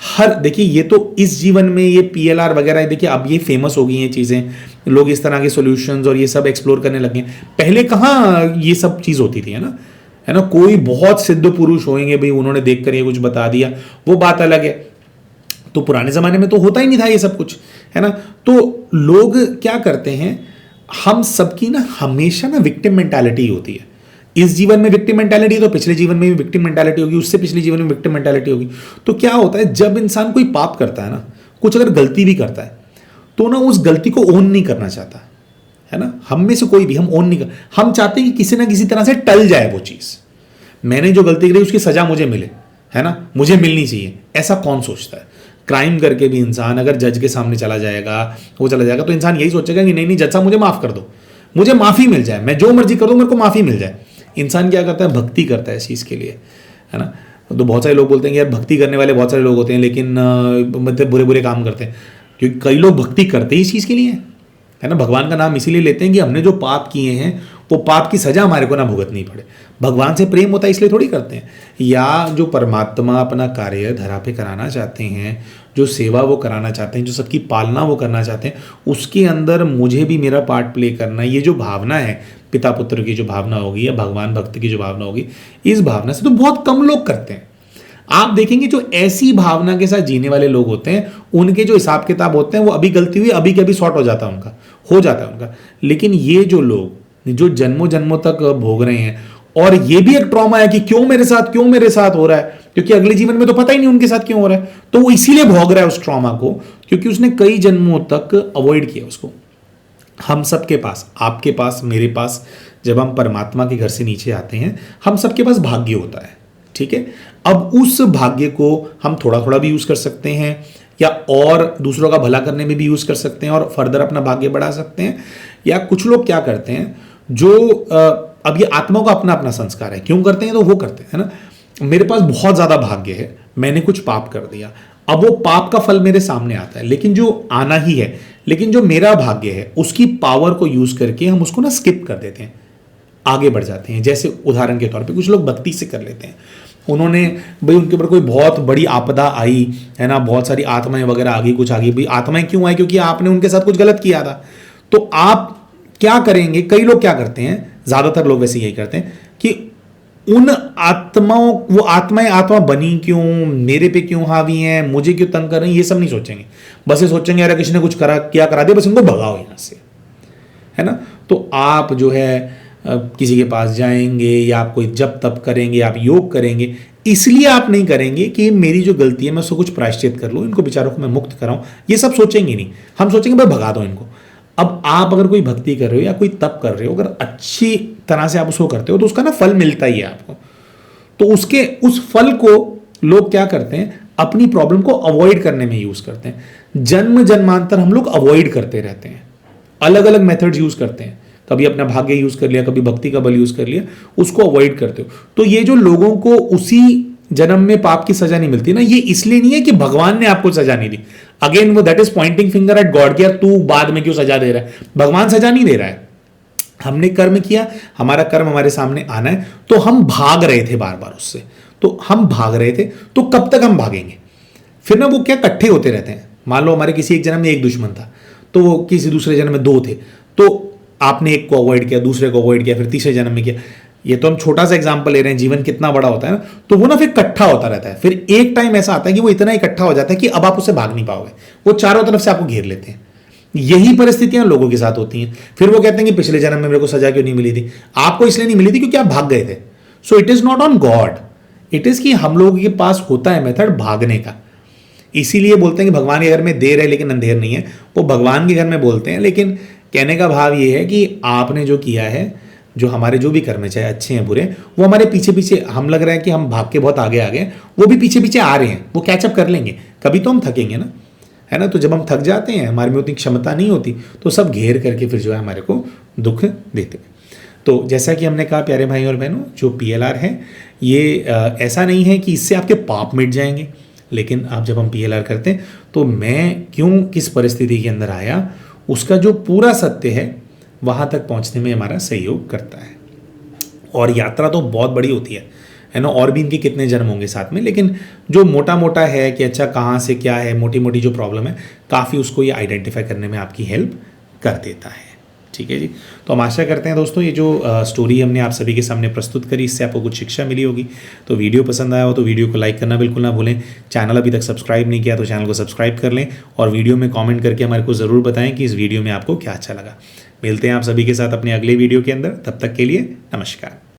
[SPEAKER 1] हर देखिए, ये तो इस जीवन में ये पीएलआर वगैरह देखिए अब ये फेमस हो गई हैं चीज़ें, लोग इस तरह के सॉल्यूशंस और ये सब एक्सप्लोर करने लगे हैं। पहले कहाँ ये सब चीज़ होती थी, है ना। कोई बहुत सिद्ध पुरुष होंगे भाई, उन्होंने देख कर ये कुछ बता दिया, वो बात अलग है। तो पुराने ज़माने में तो होता ही नहीं था ये सब कुछ, है ना। तो लोग क्या करते हैं, हम सबकी ना हमेशा ना विक्टिम मेंटालिटी होती है। इस जीवन में विक्टिम मेंटालिटी है तो पिछले जीवन में भी विक्टिम मेंटालिटी होगी, उससे पिछले जीवन में विक्टिम मेंटालिटी होगी। तो क्या होता है, जब इंसान कोई पाप करता है ना, कुछ अगर गलती भी करता है, तो ना उस गलती को ओन नहीं करना चाहता, है ना। हम में से कोई भी हम ओन नहीं कर, हम चाहते हैं कि किसी ना किसी तरह से टल जाए वो चीज़। मैंने जो गलती करी उसकी सजा मुझे मिले, है ना, मुझे मिलनी चाहिए, ऐसा कौन सोचता है। क्राइम करके भी इंसान अगर जज के सामने चला जाएगा, वो चला जाएगा, तो इंसान यही सोचेगा कि नहीं नहीं जज साहब मुझे माफ़ कर दो, मुझे माफ़ी मिल जाए, मैं जो मर्जी कर दूँ, मेरे को माफ़ी मिल जाए। इंसान क्या करता है, भक्ति करता है इस चीज़ के लिए, है ना। तो बहुत सारे लोग बोलते हैं कि यार भक्ति करने वाले बहुत सारे लोग होते हैं, लेकिन मतलब बुरे बुरे काम करते हैं, क्योंकि कई लोग भक्ति करते ही इस चीज़ के लिए, है ना। भगवान का नाम इसीलिए लेते हैं कि हमने जो पाप किए हैं वो पाप की सजा हमारे को ना भुगतनी पड़े। भगवान से प्रेम होता है इसलिए थोड़ी करते हैं। या जो परमात्मा अपना कार्य धरा पे कराना चाहते हैं, जो सेवा वो कराना चाहते हैं, जो सबकी पालना वो करना चाहते हैं, उसके अंदर मुझे भी मेरा पार्ट प्ले करना है, ये जो भावना है, पिता पुत्र की जो भावना होगी या भगवान भक्त की जो भावना होगी, इस भावना से तो बहुत कम लोग करते हैं। आप देखेंगे जो ऐसी भावना के साथ जीने वाले लोग होते हैं, उनके जो हिसाब किताब होते हैं वो अभी गलती हुई अभी के अभी सॉर्ट हो जाता है उनका, हो जाता है उनका। लेकिन ये जो लोग जो जन्मों जन्मों तक भोग रहे हैं, और ये भी एक ट्रॉमा है कि क्यों मेरे साथ हो रहा है, क्योंकि अगले जीवन में तो पता ही नहीं उनके साथ क्यों हो रहा है, तो वो इसीलिए भोग रहा है उस ट्रॉमा को, क्योंकि उसने कई जन्मों तक अवॉइड किया उसको। हम सबके पास, आपके पास, मेरे पास, जब हम परमात्मा के घर से नीचे आते हैं, हम सबके पास भाग्य होता है, ठीक है। अब उस भाग्य को हम थोड़ा थोड़ा भी यूज कर सकते हैं, या और दूसरों का भला करने में भी यूज कर सकते हैं और फर्दर अपना भाग्य बढ़ा सकते हैं। या कुछ लोग क्या करते हैं, जो अब ये आत्मा का अपना अपना संस्कार है, क्यों करते हैं तो वो करते हैं, है ना। मेरे पास बहुत ज्यादा भाग्य है, मैंने कुछ पाप कर दिया, अब वो पाप का फल मेरे सामने आता है, लेकिन जो आना ही है, लेकिन जो मेरा भाग्य है उसकी पावर को यूज करके हम उसको ना स्किप कर देते हैं, आगे बढ़ जाते हैं। जैसे उदाहरण के तौर पे कुछ लोग भक्ति से कर लेते हैं, उन्होंने भाई उनके ऊपर कोई बहुत बड़ी आपदा आई, है ना, बहुत सारी आत्माएं वगैरह आ गई, कुछ आ गई। भाई आत्माएं क्यों आई, क्योंकि आपने उनके साथ कुछ गलत किया था। तो आप क्या करेंगे, कई लोग क्या करते हैं, ज्यादातर लोग वैसे यही करते हैं कि उन आत्माओं, वो आत्माएं आत्मा बनी क्यों, मेरे पे क्यों हावी हैं, मुझे क्यों तंग कर रही हैं, ये सब नहीं सोचेंगे। बस ये सोचेंगे यार किसी ने कुछ करा दिया, बस इनको भगाओ यहां से, है ना। तो आप जो है किसी के पास जाएंगे, या आप कोई जप तप करेंगे, आप योग करेंगे, इसलिए आप नहीं करेंगे कि मेरी जो गलती है मैं उसको कुछ प्रायश्चित कर लूँ, इनको बेचारों को मैं मुक्त कराऊं, ये सब सोचेंगे नहीं। हम सोचेंगे भाई भगा दो इनको। अब आप अगर कोई भक्ति कर रहे हो या कोई तप कर रहे हो, अगर अच्छी तरह से आप उसको करते हो तो उसका ना फल मिलता ही है आपको। तो उसके उस फल को लोग क्या करते हैं, अपनी प्रॉब्लम को अवॉइड करने में यूज करते हैं। जन्म जन्मांतर हम लोग अवॉइड करते रहते हैं, अलग अलग मेथड्स यूज करते हैं, कभी अपना भाग्य यूज कर लिया, कभी भक्ति का बल यूज कर लिया, उसको अवॉइड करते हो। तो ये जो लोगों को उसी जन्म में पाप की सजा नहीं मिलती ना, ये इसलिए नहीं है कि भगवान ने आपको सजा नहीं दी। अगेन वो that is pointing finger at God, कि यार तू बाद में क्यों सजा दे रहा है। भगवान सजा नहीं दे रहा है, हमने कर्म किया, हमारा कर्म हमारे सामने आना है, तो हम भाग रहे थे बार बार उससे। तो हम भाग रहे थे, तो कब तक हम भागेंगे। फिर ना वो क्या इकट्ठे होते रहते हैं। मान लो हमारे किसी एक जन्म में एक दुश्मन था, तो वो किसी दूसरे जन्म में दो थे, तो आपने एक को अवॉइड किया, दूसरे को अवॉइड किया, फिर तीसरे जन्म में किया। ये तो हम छोटा सा एग्जांपल ले रहे हैं, जीवन कितना बड़ा होता है ना। तो वो ना फिर इकट्ठा होता रहता है। फिर एक टाइम ऐसा आता है कि वो इतना इकट्ठा हो जाता है कि अब आप उससे भाग नहीं पाओगे, वो चारों तरफ से आपको घेर लेते हैं। यही परिस्थितियां लोगों के साथ होती हैं। फिर वो कहते हैं कि पिछले जन्म में मेरे को सजा क्यों नहीं मिली थी। आपको इसलिए नहीं मिली थी क्योंकि आप भाग गए थे। So it is not on God, it is कि हम लोगों के पास होता है मेथड भागने का। इसीलिए बोलते हैं कि भगवान के घर में देर है लेकिन अंधेर नहीं है। वो भगवान के घर में बोलते हैं, लेकिन कहने का भाव ये है कि आपने जो किया है, जो हमारे जो भी कर्म है, चाहे अच्छे हैं बुरे, वो हमारे पीछे पीछे, हम लग रहा है कि हम भाग के बहुत आगे आ गए, वो भी पीछे पीछे आ रहे हैं, वो कैचअप कर लेंगे। कभी तो हम थकेंगे ना, है ना। तो जब हम थक जाते हैं, हमारे में उतनी क्षमता नहीं होती, तो सब घेर करके फिर जो है हमारे को दुख देते हैं। तो जैसा कि हमने कहा प्यारे भाई और बहनों, जो PLR है ये ऐसा नहीं है कि इससे आपके पाप मिट जाएंगे, लेकिन आप जब हम PLR करते हैं तो मैं क्यों किस परिस्थिति के अंदर आया, उसका जो पूरा सत्य है वहाँ तक पहुँचने में हमारा सहयोग करता है। और यात्रा तो बहुत बड़ी होती है है ना, और भी इनके कितने जन्म होंगे साथ में, लेकिन जो मोटा मोटा है कि अच्छा कहाँ से क्या है, मोटी मोटी जो प्रॉब्लम है, काफ़ी उसको ये आइडेंटिफाई करने में आपकी हेल्प कर देता है। ठीक है जी। तो हम आशा करते हैं दोस्तों ये जो स्टोरी हमने आप सभी के सामने प्रस्तुत करी, इससे आपको कुछ शिक्षा मिली होगी। तो वीडियो पसंद आया हो तो वीडियो को लाइक करना बिल्कुल ना भूलें। चैनल अभी तक सब्सक्राइब नहीं किया तो चैनल को सब्सक्राइब कर लें, और वीडियो में कमेंट करके हमारे को ज़रूर बताएं कि इस वीडियो में आपको क्या अच्छा लगा। मिलते हैं आप सभी के साथ अपने अगले वीडियो के अंदर, तब तक के लिए नमस्कार।